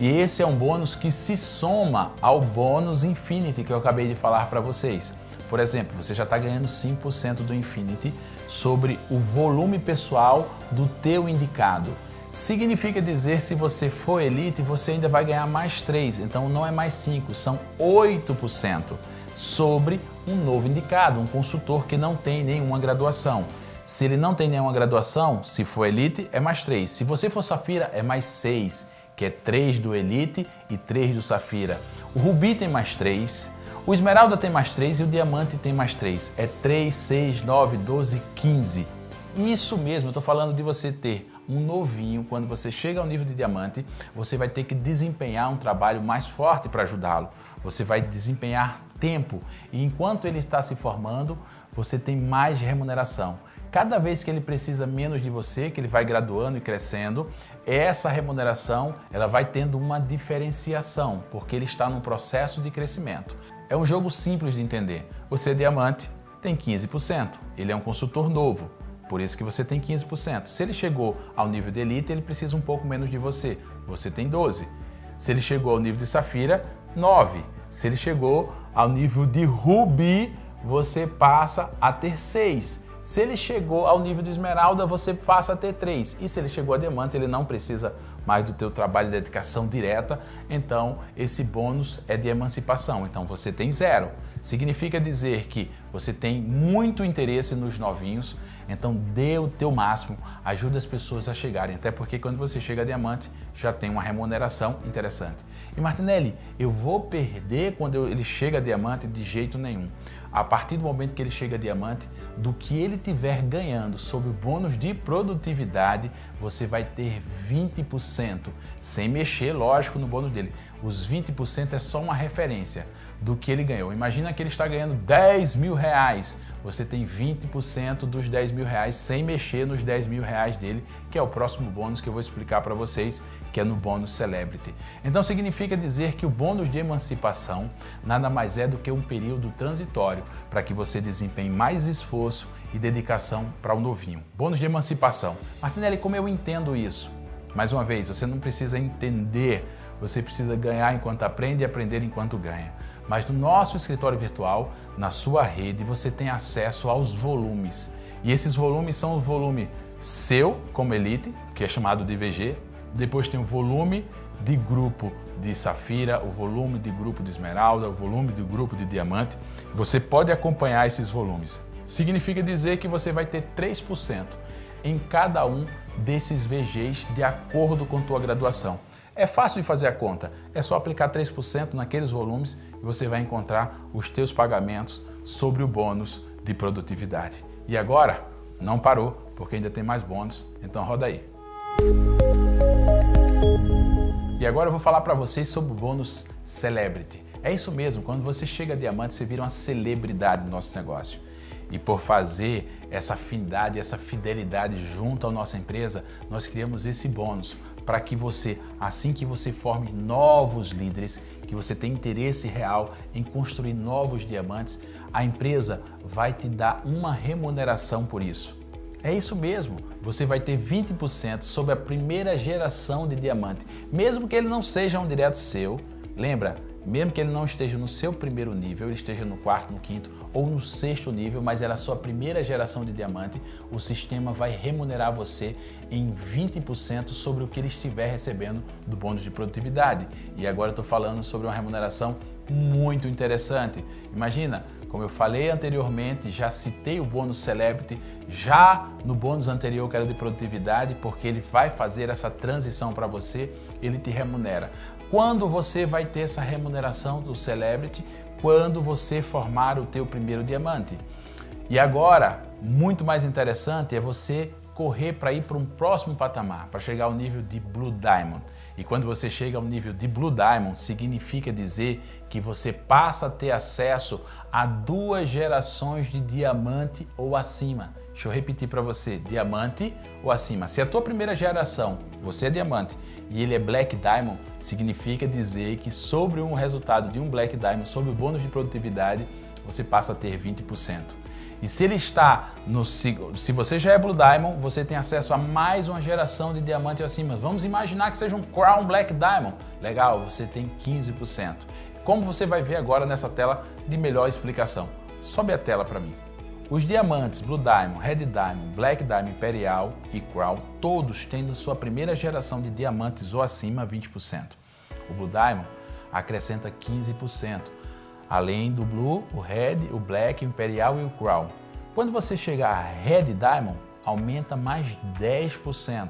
E esse é um bônus que se soma ao bônus Infinity que eu acabei de falar para vocês. Por exemplo, você já está ganhando 5% do Infinity sobre o volume pessoal do teu indicado. Significa dizer, se você for Elite, você ainda vai ganhar mais 3%, então não é mais 5%, são 8% sobre um novo indicado, um consultor que não tem nenhuma graduação. Se ele não tem nenhuma graduação, se for Elite, é mais 3%. Se você for Safira, é mais 6%, que é 3% do Elite e 3% do Safira. O Rubi tem mais 3%. O Esmeralda tem mais 3 e o Diamante tem mais 3. É 3, 6, 9, 12, 15. Isso mesmo, eu estou falando de você ter um novinho. Quando você chega ao nível de Diamante, você vai ter que desempenhar um trabalho mais forte para ajudá-lo. Você vai desempenhar tempo e enquanto ele está se formando, você tem mais remuneração. Cada vez que ele precisa menos de você, que ele vai graduando e crescendo, essa remuneração ela vai tendo uma diferenciação, porque ele está num processo de crescimento. É um jogo simples de entender. Você, Diamante, tem 15%. Ele é um consultor novo, por isso que você tem 15%. Se ele chegou ao nível de Elite, ele precisa um pouco menos de você. Você tem 12%. Se ele chegou ao nível de Safira, 9%. Se ele chegou ao nível de Rubi, você passa a ter 6%. Se ele chegou ao nível de Esmeralda, você passa a ter 3%. E se ele chegou a Diamante, ele não precisa mais do teu trabalho de dedicação direta, então esse bônus é de emancipação. Então você tem 0. Significa dizer que você tem muito interesse nos novinhos, então dê o teu máximo, ajude as pessoas a chegarem, até porque quando você chega a Diamante, já tem uma remuneração interessante. E Martinelli, eu vou perder quando ele chega a Diamante? De jeito nenhum. A partir do momento que ele chega a Diamante, do que ele tiver ganhando sobre o bônus de produtividade, você vai ter 20%, sem mexer, lógico, no bônus dele. Os 20% é só uma referência do que ele ganhou. Imagina que ele está ganhando 10 mil reais. Você tem 20% dos 10 mil reais sem mexer nos 10 mil reais dele, que é o próximo bônus que eu vou explicar para vocês, que é no bônus Celebrity. Então significa dizer que o bônus de emancipação nada mais é do que um período transitório para que você desempenhe mais esforço e dedicação para o novinho. Bônus de emancipação. Martinelli, como eu entendo isso? Mais uma vez, você não precisa entender, você precisa ganhar enquanto aprende e aprender enquanto ganha. Mas no nosso escritório virtual, na sua rede, você tem acesso aos volumes. E esses volumes são o volume seu, como Elite, que é chamado de VG. Depois tem o volume de grupo de Safira, o volume de grupo de Esmeralda, o volume de grupo de Diamante. Você pode acompanhar esses volumes. Significa dizer que você vai ter 3% em cada um desses VGs de acordo com a tua graduação. É fácil de fazer a conta, é só aplicar 3% naqueles volumes e você vai encontrar os teus pagamentos sobre o bônus de produtividade. E agora, não parou, porque ainda tem mais bônus, então roda aí. E agora eu vou falar para vocês sobre o bônus Celebrity. É isso mesmo, quando você chega a Diamante, você vira uma celebridade do nosso negócio. E por fazer essa afinidade, essa fidelidade junto à nossa empresa, nós criamos esse bônus para que você, assim que você forme novos líderes, que você tem interesse real em construir novos diamantes, a empresa vai te dar uma remuneração por isso. É isso mesmo, você vai ter 20% sobre a primeira geração de diamante, mesmo que ele não seja um direto seu. Lembra, mesmo que ele não esteja no seu primeiro nível, ele esteja no quarto, no quinto ou no sexto nível, mas era a sua primeira geração de diamante, o sistema vai remunerar você em 20% sobre o que ele estiver recebendo do bônus de produtividade. E agora eu estou falando sobre uma remuneração muito interessante. Imagina, como eu falei anteriormente, já citei o bônus Celebrity, já no bônus anterior que era de produtividade, porque ele vai fazer essa transição para você, ele te remunera. Quando você vai ter essa remuneração do Celebrity? Quando você formar o teu primeiro diamante. E agora, muito mais interessante é você correr para ir para um próximo patamar, para chegar ao nível de Blue Diamond. E quando você chega ao nível de Blue Diamond, significa dizer que você passa a ter acesso a 2 gerações de diamante ou acima. Deixa eu repetir para você, diamante ou acima. Se a tua primeira geração, você é diamante, e ele é Black Diamond, significa dizer que sobre um resultado de um Black Diamond, sobre o bônus de produtividade, você passa a ter 20%. E se ele está se você já é Blue Diamond, você tem acesso a mais uma geração de diamante acima. Vamos imaginar que seja um Crown Black Diamond. Legal, você tem 15%. Como você vai ver agora nessa tela de melhor explicação. Sobe a tela para mim. Os diamantes Blue Diamond, Red Diamond, Black Diamond, Imperial e Crown, todos têm na sua primeira geração de diamantes ou acima 20%. O Blue Diamond acrescenta 15%. Além do Blue, o Red, o Black, o Imperial e o Crown. Quando você chegar a Red Diamond, aumenta mais 10%.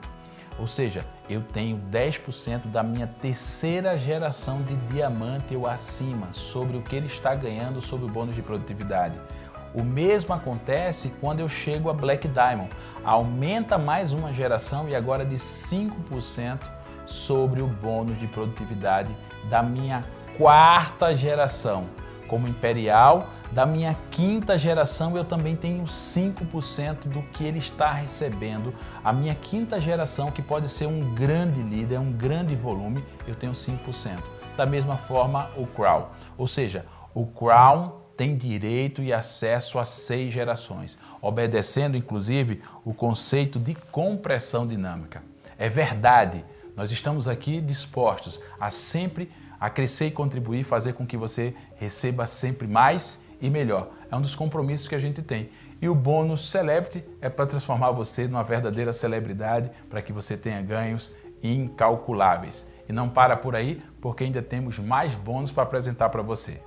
Ou seja, eu tenho 10% da minha terceira geração de diamante ou acima sobre o que ele está ganhando sobre o bônus de produtividade. O mesmo acontece quando eu chego a Black Diamond. Aumenta mais uma geração e agora de 5% sobre o bônus de produtividade da minha quarta geração. Como Imperial, da minha quinta geração eu também tenho 5% do que ele está recebendo. A minha quinta geração, que pode ser um grande líder, um grande volume, eu tenho 5%. Da mesma forma o Crown. Ou seja, o Crown tem direito e acesso a 6 gerações, obedecendo inclusive o conceito de compressão dinâmica. É verdade, nós estamos aqui dispostos a crescer e contribuir, fazer com que você receba sempre mais e melhor. É um dos compromissos que a gente tem. E o bônus Celebrity é para transformar você numa verdadeira celebridade, para que você tenha ganhos incalculáveis. E não para por aí, porque ainda temos mais bônus para apresentar para você.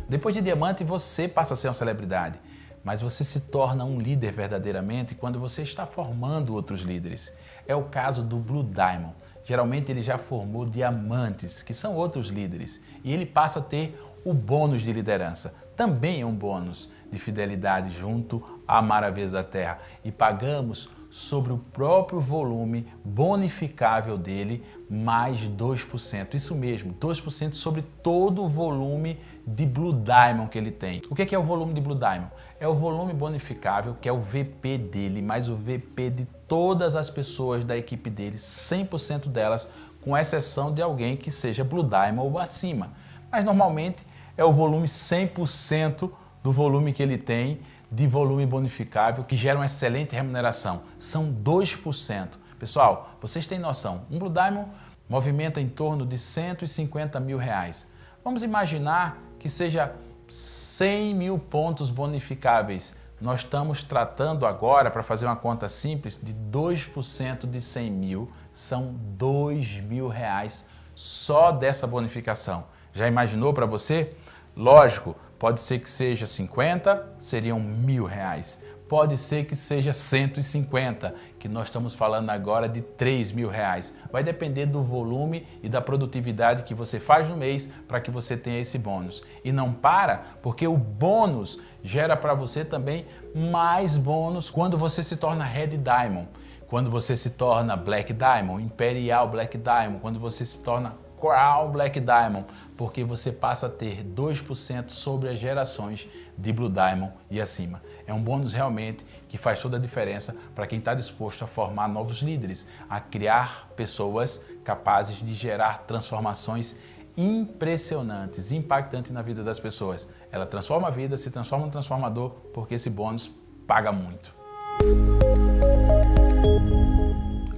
Depois de diamante, você passa a ser uma celebridade, mas você se torna um líder verdadeiramente quando você está formando outros líderes. É o caso do Blue Diamond. Geralmente ele já formou diamantes, que são outros líderes, e ele passa a ter o bônus de liderança. Também é um bônus de fidelidade junto à Maravilhas da Terra. E pagamos sobre o próprio volume bonificável dele mais 2%. Isso mesmo, 2% sobre todo o volume de Blue Diamond que ele tem. O que é o volume de Blue Diamond? É o volume bonificável, que é o VP dele, mais o VP de todas as pessoas da equipe dele, 100% delas, com exceção de alguém que seja Blue Diamond ou acima. Mas normalmente é o volume 100% do volume que ele tem de volume bonificável, que gera uma excelente remuneração. São 2%. Pessoal, vocês têm noção, um Blue Diamond movimenta em torno de 150 mil reais. Vamos imaginar que seja 100 mil pontos bonificáveis. Nós estamos tratando agora, para fazer uma conta simples, de 2% de 100 mil, são 2 mil reais só dessa bonificação. Já imaginou para você? Lógico, pode ser que seja 50, seriam 1.000 reais. Pode ser que seja 150, que nós estamos falando agora de 3.000 reais. Vai depender do volume e da produtividade que você faz no mês para que você tenha esse bônus. E não para, porque o bônus gera para você também mais bônus quando você se torna Red Diamond, quando você se torna Black Diamond, Imperial Black Diamond, quando você se torna Crown Black Diamond, porque você passa a ter 2% sobre as gerações de Blue Diamond e acima. É um bônus realmente que faz toda a diferença para quem está disposto a formar novos líderes, a criar pessoas capazes de gerar transformações impressionantes, impactantes na vida das pessoas. ela transforma a vida, se transforma no transformador, porque esse bônus paga muito.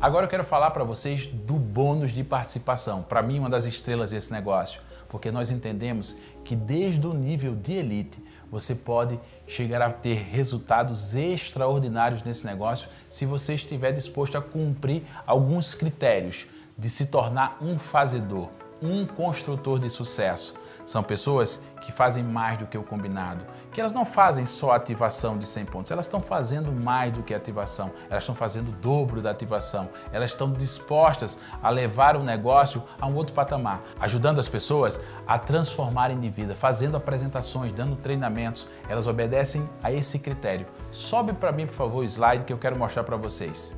Agora eu quero falar para vocês do bônus de participação. Para mim, uma das estrelas desse negócio, porque nós entendemos que desde o nível de elite, você pode chegar a ter resultados extraordinários nesse negócio se você estiver disposto a cumprir alguns critérios de se tornar um fazedor, um construtor de sucesso. São pessoas que fazem mais do que o combinado, que elas não fazem só ativação de 100 pontos, elas estão fazendo mais do que ativação, elas estão fazendo o dobro da ativação, elas estão dispostas a levar o negócio a um outro patamar, ajudando as pessoas a transformarem de vida, fazendo apresentações, dando treinamentos, elas obedecem a esse critério. Sobe para mim, por favor, o slide que eu quero mostrar para vocês.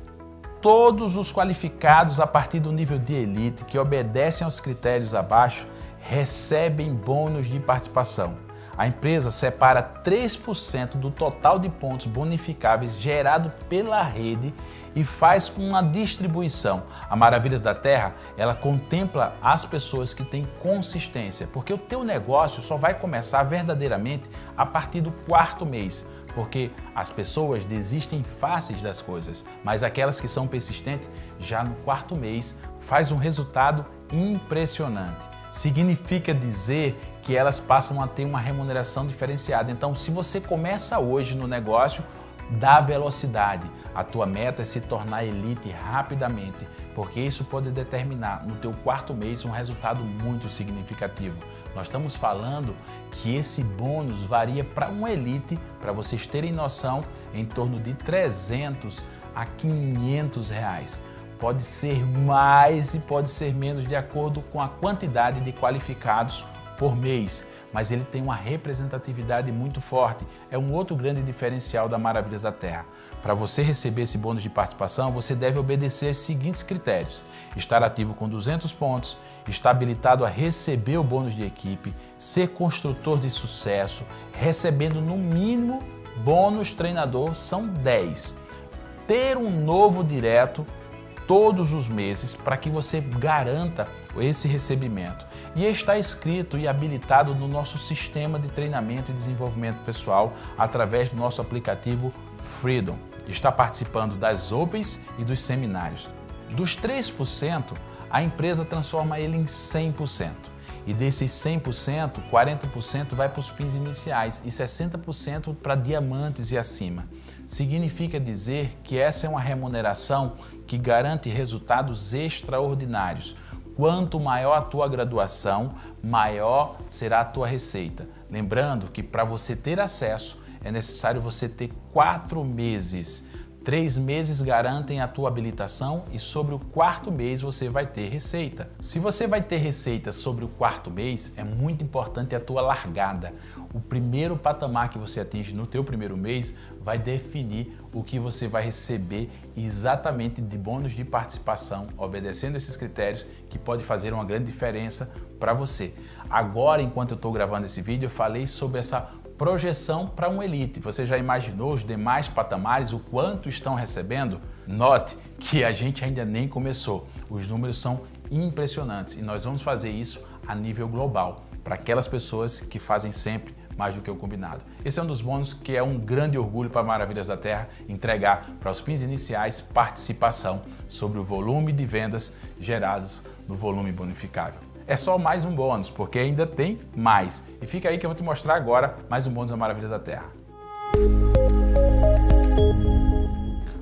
Todos os qualificados a partir do nível de elite que obedecem aos critérios abaixo recebem bônus de participação. A empresa separa 3% do total de pontos bonificáveis gerado pela rede e faz uma distribuição. A Maravilhas da Terra, ela contempla as pessoas que têm consistência, porque o teu negócio só vai começar verdadeiramente a partir do 4º mês. Porque as pessoas desistem fáceis das coisas, mas aquelas que são persistentes, já no 4º mês, faz um resultado impressionante. Significa dizer que elas passam a ter uma remuneração diferenciada. Então, se você começa hoje no negócio, dá velocidade. A tua meta é se tornar elite rapidamente, porque isso pode determinar no teu 4º mês um resultado muito significativo. Nós estamos falando que esse bônus varia para um elite, para vocês terem noção, em torno de 300 a 500 reais. Pode ser mais e pode ser menos de acordo com a quantidade de qualificados por mês, mas ele tem uma representatividade muito forte. É um outro grande diferencial da Maravilhas da Terra. Para você receber esse bônus de participação, você deve obedecer os seguintes critérios: estar ativo com 200 pontos, estar habilitado a receber o bônus de equipe, ser construtor de sucesso, recebendo no mínimo bônus treinador, são 10. Ter um novo direto todos os meses para que você garanta esse recebimento. E está inscrito e habilitado no nosso sistema de treinamento e desenvolvimento pessoal através do nosso aplicativo Freedom. Está participando das Opens e dos seminários. Dos 3%, a empresa transforma ele em 100%. E desses 100%, 40% vai para os pins iniciais e 60% para diamantes e acima. Significa dizer que essa é uma remuneração que garante resultados extraordinários. Quanto maior a tua graduação, maior será a tua receita. Lembrando que para você ter acesso, é necessário você ter 4 meses. 3 meses garantem a tua habilitação e sobre o 4º mês você vai ter receita. Se você vai ter receita sobre o 4º mês, é muito importante a tua largada. O primeiro patamar que você atinge no teu primeiro mês vai definir o que você vai receber exatamente de bônus de participação, obedecendo esses critérios que pode fazer uma grande diferença para você. Agora, enquanto eu estou gravando esse vídeo, eu falei sobre essa projeção para um elite. Você já imaginou os demais patamares, o quanto estão recebendo? Note que a gente ainda nem começou. Os números são impressionantes e nós vamos fazer isso a nível global, para aquelas pessoas que fazem sempre mais do que o combinado. Esse é um dos bônus que é um grande orgulho para Maravilhas da Terra entregar para os pins iniciais participação sobre o volume de vendas gerados no volume bonificável. É só mais um bônus, porque ainda tem mais. E fica aí que eu vou te mostrar agora mais um bônus da Maravilhas da Terra.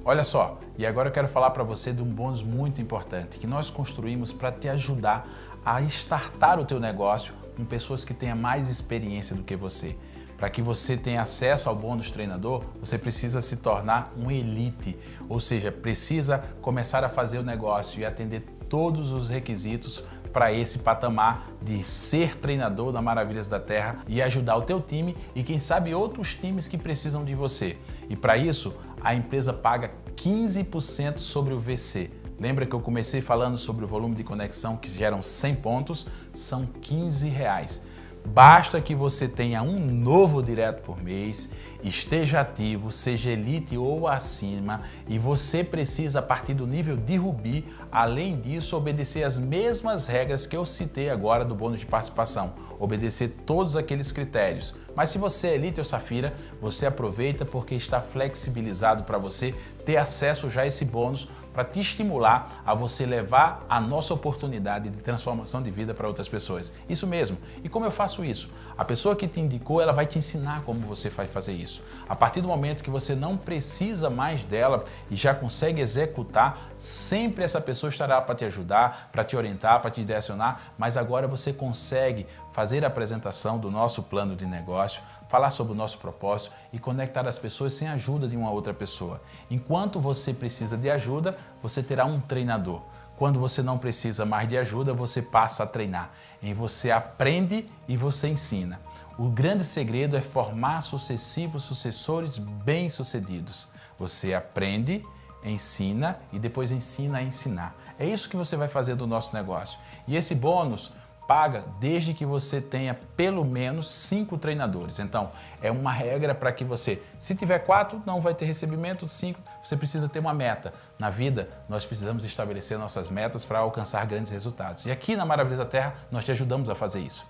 Olha só, e agora eu quero falar para você de um bônus muito importante que nós construímos para te ajudar a startar o teu negócio com pessoas que tenham mais experiência do que você. Para que você tenha acesso ao bônus treinador, você precisa se tornar um elite, ou seja, precisa começar a fazer o negócio e atender todos os requisitos para esse patamar de ser treinador da Maravilhas da Terra e ajudar o teu time e quem sabe outros times que precisam de você. E para isso, a empresa paga 15% sobre o VC. Lembra que eu comecei falando sobre o volume de conexão que geram 100 pontos? São R$15. Basta que você tenha um novo direto por mês esteja ativo, seja elite ou acima, e você precisa, a partir do nível de Rubi, além disso, obedecer as mesmas regras que eu citei agora do bônus de participação, obedecer todos aqueles critérios. Mas se você é elite ou safira, você aproveita porque está flexibilizado para você ter acesso já a esse bônus para te estimular a você levar a nossa oportunidade de transformação de vida para outras pessoas. Isso mesmo. E como eu faço isso? A pessoa que te indicou, ela vai te ensinar como você vai fazer isso. A partir do momento que você não precisa mais dela e já consegue executar, sempre essa pessoa estará para te ajudar, para te orientar, para te direcionar, mas agora você consegue fazer a apresentação do nosso plano de negócio, falar sobre o nosso propósito e conectar as pessoas sem a ajuda de uma outra pessoa. Enquanto você precisa de ajuda, você terá um treinador. Quando você não precisa mais de ajuda, você passa a treinar. E você aprende e você ensina. O grande segredo é formar sucessivos sucessores bem-sucedidos. Você aprende, ensina e depois ensina a ensinar. É isso que você vai fazer do nosso negócio. E esse bônus paga desde que você tenha pelo menos 5 treinadores. Então, é uma regra para que você, se tiver 4, não vai ter recebimento, 5, você precisa ter uma meta. Na vida, nós precisamos estabelecer nossas metas para alcançar grandes resultados. E aqui na Maravilhas da Terra, nós te ajudamos a fazer isso.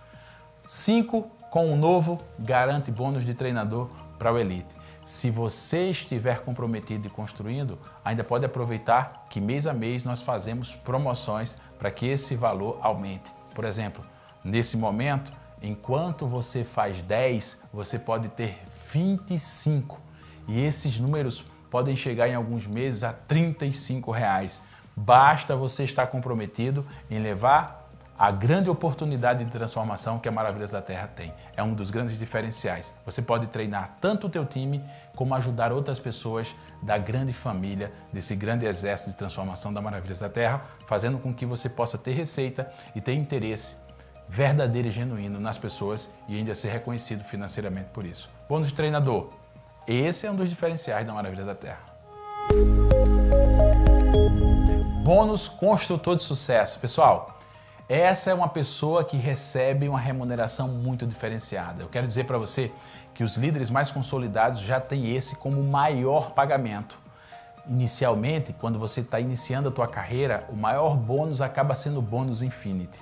5 com o novo garante bônus de treinador para o Elite. Se você estiver comprometido e construindo, ainda pode aproveitar que mês a mês nós fazemos promoções para que esse valor aumente. Por exemplo, nesse momento, enquanto você faz 10, você pode ter 25. E esses números podem chegar em alguns meses a R$ 35. Basta você estar comprometido em levar a grande oportunidade de transformação que a Maravilhas da Terra tem. É um dos grandes diferenciais. Você pode treinar tanto o teu time, como ajudar outras pessoas da grande família, desse grande exército de transformação da Maravilhas da Terra, fazendo com que você possa ter receita e ter interesse verdadeiro e genuíno nas pessoas e ainda ser reconhecido financeiramente por isso. Bônus de treinador. Esse é um dos diferenciais da Maravilhas da Terra. Bônus construtor de sucesso. Pessoal, essa é uma pessoa que recebe uma remuneração muito diferenciada. Eu quero dizer para você que os líderes mais consolidados já têm esse como o maior pagamento. Inicialmente, quando você está iniciando a tua carreira, o maior bônus acaba sendo o bônus Infinity.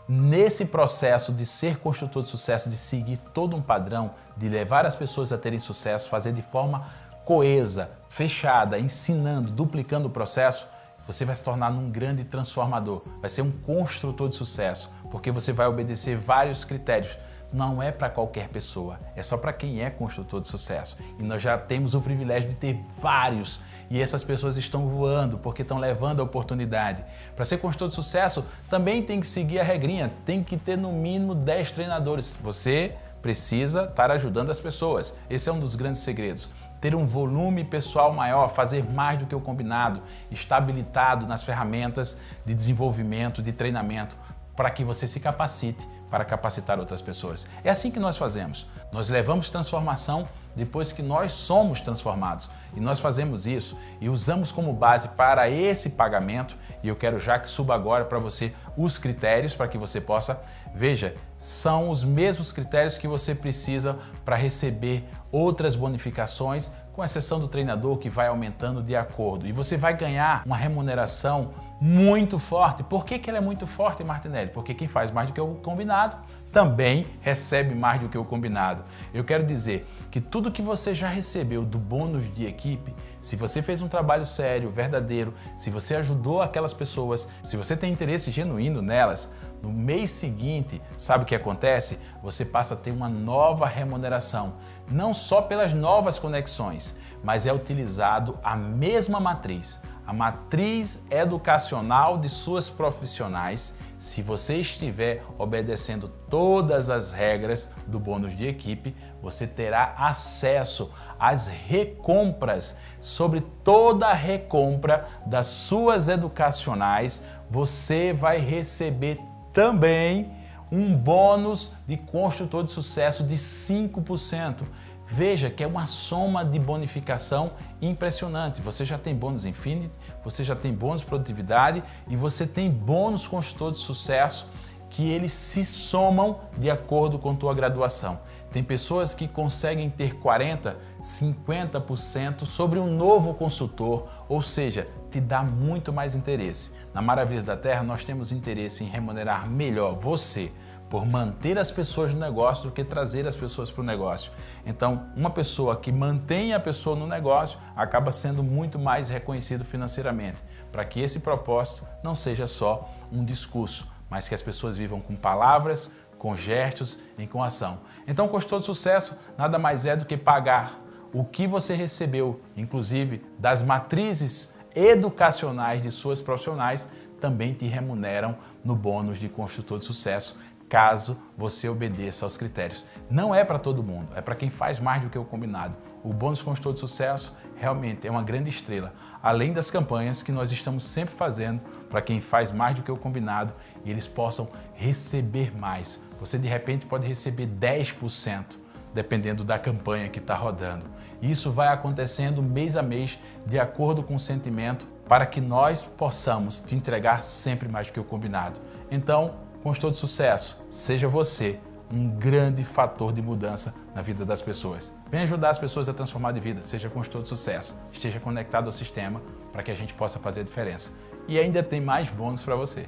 Nesse processo de ser construtor de sucesso, de seguir todo um padrão, de levar as pessoas a terem sucesso, fazer de forma coesa, fechada, ensinando, duplicando o processo, você vai se tornar um grande transformador, vai ser um construtor de sucesso, porque você vai obedecer vários critérios. Não é para qualquer pessoa, é só para quem é construtor de sucesso. E nós já temos o privilégio de ter vários, e essas pessoas estão voando porque estão levando a oportunidade. Para ser construtor de sucesso, também tem que seguir a regrinha, tem que ter no mínimo 10 treinadores. Você precisa estar ajudando as pessoas, esse é um dos grandes segredos. Ter um volume pessoal maior, fazer mais do que o combinado, estar habilitado nas ferramentas de desenvolvimento, de treinamento, para que você se capacite para capacitar outras pessoas. É assim que nós fazemos. Nós levamos transformação depois que nós somos transformados. E nós fazemos isso e usamos como base para esse pagamento, e eu quero já que suba agora para você os critérios para que você possa, veja, são os mesmos critérios que você precisa para receber outras bonificações, com exceção do treinador que vai aumentando de acordo. E você vai ganhar uma remuneração muito forte. Por que ela é muito forte, Martinelli? Porque quem faz mais do que o combinado também recebe mais do que o combinado. Eu quero dizer que tudo que você já recebeu do bônus de equipe, se você fez um trabalho sério, verdadeiro, se você ajudou aquelas pessoas, se você tem interesse genuíno nelas, no mês seguinte, sabe o que acontece? Você passa a ter uma nova remuneração, não só pelas novas conexões, mas é utilizado a mesma matriz. A matriz educacional de suas profissionais, se você estiver obedecendo todas as regras do bônus de equipe, você terá acesso às recompras. Sobre toda a recompra das suas educacionais, você vai receber também um bônus de construtor de sucesso de 5%. Veja que é uma soma de bonificação impressionante. Você já tem bônus Infinity, você já tem bônus produtividade e você tem bônus construtor de sucesso que eles se somam de acordo com tua graduação. Tem pessoas que conseguem ter 40%, 50% sobre um novo consultor, ou seja, te dá muito mais interesse. Na Maravilhas da Terra, nós temos interesse em remunerar melhor você por manter as pessoas no negócio do que trazer as pessoas para o negócio. Então, uma pessoa que mantém a pessoa no negócio acaba sendo muito mais reconhecido financeiramente, para que esse propósito não seja só um discurso, mas que as pessoas vivam com palavras, com gestos e com ação. Então, o consultor de sucesso nada mais é do que pagar o que você recebeu, inclusive das matrizes educacionais de suas profissionais, também te remuneram no bônus de consultor de sucesso, caso você obedeça aos critérios. Não é para todo mundo, é para quem faz mais do que o combinado. O bônus consultor de sucesso realmente é uma grande estrela, além das campanhas que nós estamos sempre fazendo para quem faz mais do que o combinado e eles possam receber mais. Você de repente pode receber 10%, dependendo da campanha que está rodando. Isso vai acontecendo mês a mês, de acordo com o sentimento, para que nós possamos te entregar sempre mais do que o combinado. Então, consultor de sucesso, seja você um grande fator de mudança na vida das pessoas. Venha ajudar as pessoas a transformar de vida, seja consultor de sucesso, esteja conectado ao sistema para que a gente possa fazer a diferença. E ainda tem mais bônus para você.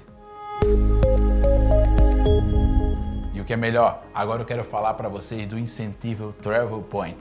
E o que é melhor, agora eu quero falar para vocês do incentivo Travel Point.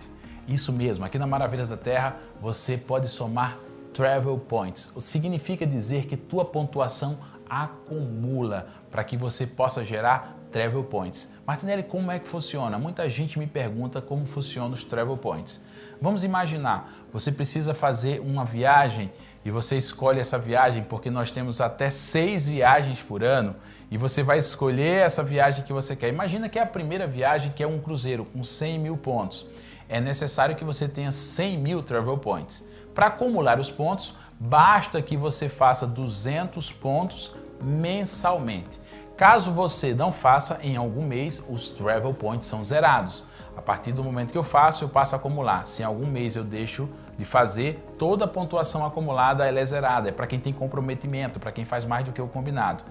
Isso mesmo, aqui na Maravilhas da Terra você pode somar Travel Points. Significa dizer que tua pontuação acumula para que você possa gerar Travel Points. Martinelli, como é que funciona? Muita gente me pergunta como funcionam os Travel Points. Vamos imaginar, você precisa fazer uma viagem e você escolhe essa viagem porque nós temos até 6 viagens por ano e você vai escolher essa viagem que você quer. Imagina que é a primeira viagem, que é um cruzeiro com 100 mil pontos. É necessário que você tenha 100 mil Travel Points. Para acumular os pontos, basta que você faça 200 pontos mensalmente. Caso você não faça, em algum mês os Travel Points são zerados. A partir do momento que eu faço, eu passo a acumular. Se em algum mês eu deixo de fazer, toda a pontuação acumulada ela é zerada. É para quem tem comprometimento, para quem faz mais do que o combinado.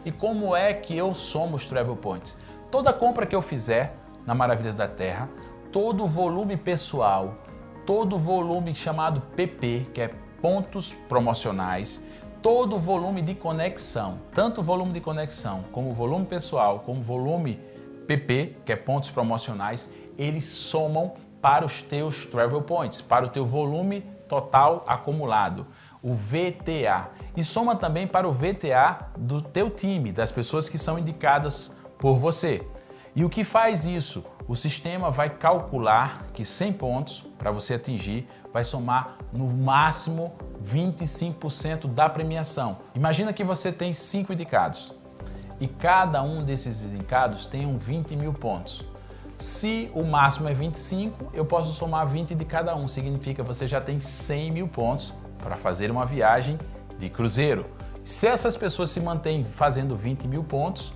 E como é que eu somo os Travel Points? Toda compra que eu fizer na Maravilhas da Terra, todo o volume pessoal, todo o volume chamado PP, que é pontos promocionais, todo o volume de conexão, tanto o volume de conexão como o volume pessoal, como o volume PP, que é pontos promocionais, eles somam para os teus Travel Points, para o teu volume total acumulado, o VTA. E soma também para o VTA do teu time, das pessoas que são indicadas por você. E o que faz isso? O sistema vai calcular que 100 pontos para você atingir vai somar no máximo 25% da premiação. Imagina que você tem 5 indicados e cada um desses indicados tem 20 mil pontos. Se o máximo é 25, eu posso somar 20 de cada um. Significa que você já tem 100 mil pontos para fazer uma viagem de cruzeiro. Se essas pessoas se mantêm fazendo 20 mil pontos,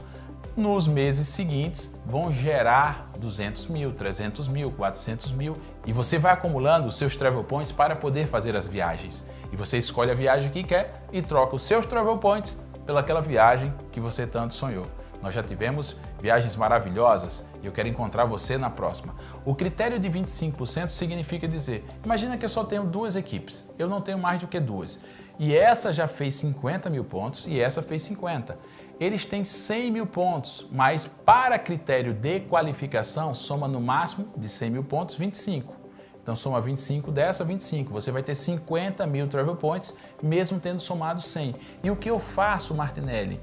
nos meses seguintes vão gerar 200 mil, 300 mil, 400 mil e você vai acumulando os seus Travel Points para poder fazer as viagens. E você escolhe a viagem que quer e troca os seus Travel Points pelaquela viagem que você tanto sonhou. Nós já tivemos viagens maravilhosas e eu quero encontrar você na próxima. O critério de 25% significa dizer, imagina que eu só tenho 2 equipes, eu não tenho mais do que 2. E essa já fez 50 mil pontos e essa fez 50. Eles têm 100 mil pontos, mas para critério de qualificação, soma no máximo de 100 mil pontos 25. Então soma 25 dessa 25, você vai ter 50 mil Travel Points, mesmo tendo somado 100. E o que eu faço, Martinelli?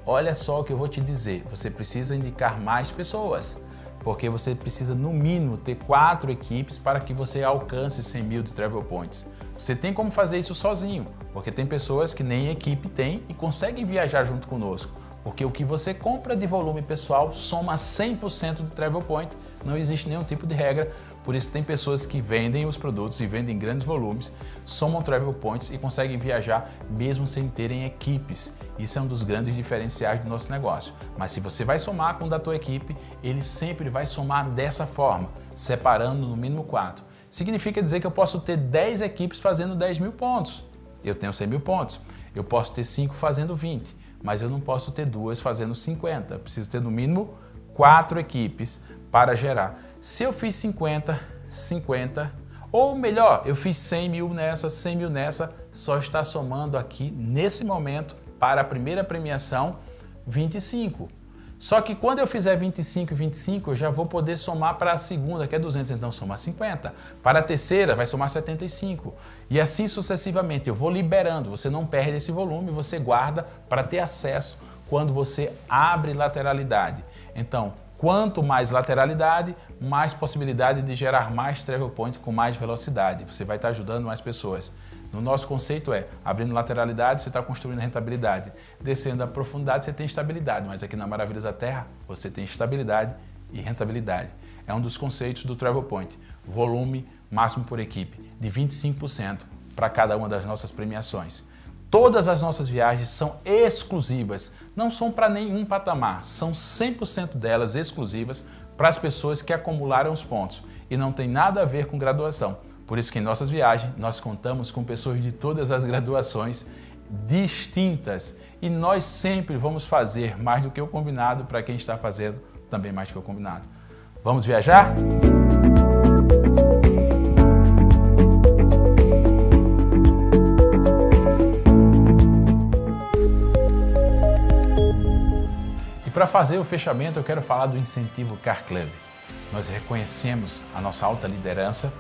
Olha só o que eu vou te dizer, você precisa indicar mais pessoas, porque você precisa no mínimo ter 4 equipes para que você alcance 100 mil de Travel Points. Você tem como fazer isso sozinho, porque tem pessoas que nem equipe tem e conseguem viajar junto conosco. Porque o que você compra de volume pessoal soma 100% de Travel Point, não existe nenhum tipo de regra, por isso tem pessoas que vendem os produtos e vendem grandes volumes, somam Travel Points e conseguem viajar mesmo sem terem equipes. Isso é um dos grandes diferenciais do nosso negócio. Mas se você vai somar com o da tua equipe, ele sempre vai somar dessa forma, separando no mínimo 4. Significa dizer que eu posso ter 10 equipes fazendo 10 mil pontos. Eu tenho 100 mil pontos. Eu posso ter 5 fazendo 20. mas eu não posso ter 2 fazendo 50. Eu preciso ter no mínimo 4 equipes para gerar. Se eu fiz 50, 50, ou melhor, eu fiz 100 mil nessa, 100 mil nessa, só está somando aqui, nesse momento, para a primeira premiação, 25. Só que quando eu fizer 25 e 25, eu já vou poder somar para a segunda, que é 200, então somar 50. Para a terceira, vai somar 75. E assim sucessivamente, eu vou liberando. Você não perde esse volume, você guarda para ter acesso quando você abre lateralidade. Então, quanto mais lateralidade, mais possibilidade de gerar mais travel point com mais velocidade. Você vai estar ajudando mais pessoas. No nosso conceito abrindo lateralidade, você está construindo rentabilidade. Descendo a profundidade, você tem estabilidade. Mas aqui na Maravilhas da Terra, você tem estabilidade e rentabilidade. É um dos conceitos do Travel Point. Volume máximo por equipe de 25% para cada uma das nossas premiações. Todas as nossas viagens são exclusivas, não são para nenhum patamar, são 100% delas exclusivas para as pessoas que acumularam os pontos e não tem nada a ver com graduação. Por isso que em nossas viagens nós contamos com pessoas de todas as graduações distintas e nós sempre vamos fazer mais do que o combinado para quem está fazendo também mais do que o combinado. Vamos viajar? E para fazer o fechamento eu quero falar do incentivo Car Club. Nós reconhecemos a nossa alta liderança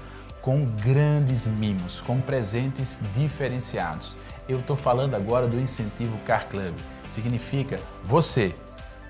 com grandes mimos, com presentes diferenciados. Eu estou falando agora do incentivo Car Club. Significa você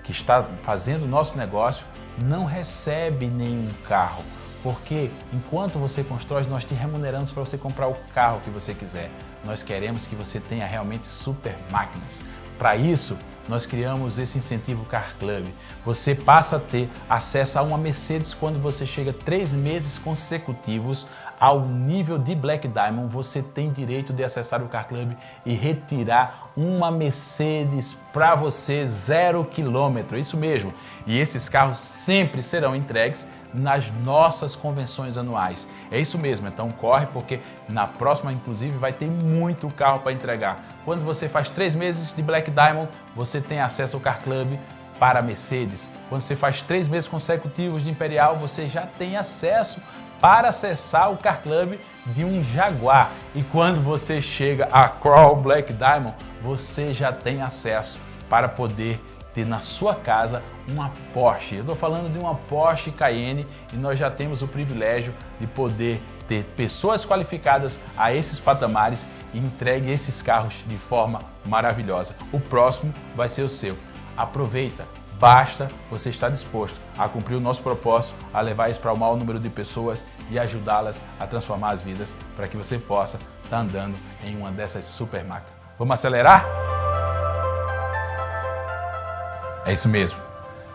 que está fazendo o nosso negócio não recebe nenhum carro, porque enquanto você constrói, nós te remuneramos para você comprar o carro que você quiser. Nós queremos que você tenha realmente super máquinas. Para isso, nós criamos esse incentivo Car Club. Você passa a ter acesso a uma Mercedes quando você chega 3 meses consecutivos ao nível de Black Diamond. Você tem direito de acessar o Car Club e retirar uma Mercedes para você 0 km. Isso mesmo. E esses carros sempre serão entregues nas nossas convenções anuais. É isso mesmo, então corre porque na próxima inclusive vai ter muito carro para entregar. Quando você faz 3 meses de Black Diamond, você tem acesso ao Car Club para a Mercedes. Quando você faz 3 meses consecutivos de Imperial, você já tem acesso para acessar o Car Club de um Jaguar. E quando você chega a Crawl Black Diamond, você já tem acesso para poder ter na sua casa uma Porsche. Eu estou falando de uma Porsche Cayenne e nós já temos o privilégio de poder ter pessoas qualificadas a esses patamares e entregue esses carros de forma maravilhosa. O próximo vai ser o seu. Aproveita, basta você estar disposto a cumprir o nosso propósito, a levar isso para o maior número de pessoas e ajudá-las a transformar as vidas para que você possa estar andando em uma dessas super máquinas. Vamos acelerar? É isso mesmo,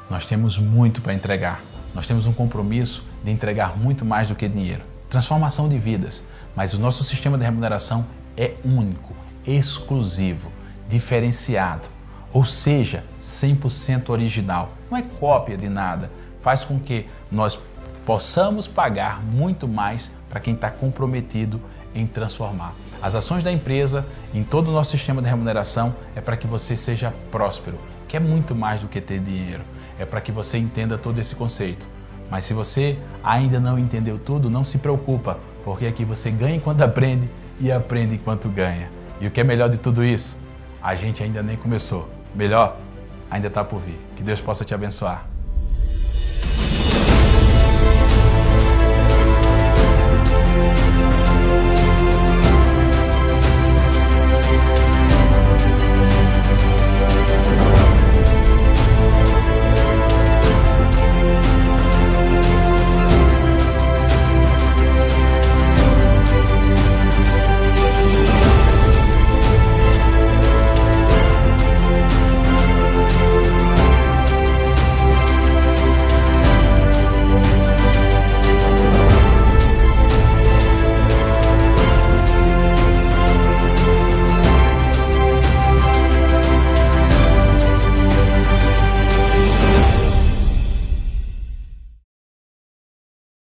nós temos muito para entregar, nós temos um compromisso de entregar muito mais do que dinheiro, transformação de vidas, mas o nosso sistema de remuneração é único, exclusivo, diferenciado, ou seja, 100% original, não é cópia de nada, faz com que nós possamos pagar muito mais para quem está comprometido em transformar. As ações da empresa, em todo o nosso sistema de remuneração, é para que você seja próspero, que é muito mais do que ter dinheiro, é para que você entenda todo esse conceito. Mas se você ainda não entendeu tudo, não se preocupa, porque aqui você ganha enquanto aprende e aprende enquanto ganha. E o que é melhor de tudo isso? A gente ainda nem começou. Melhor ainda está por vir. Que Deus possa te abençoar.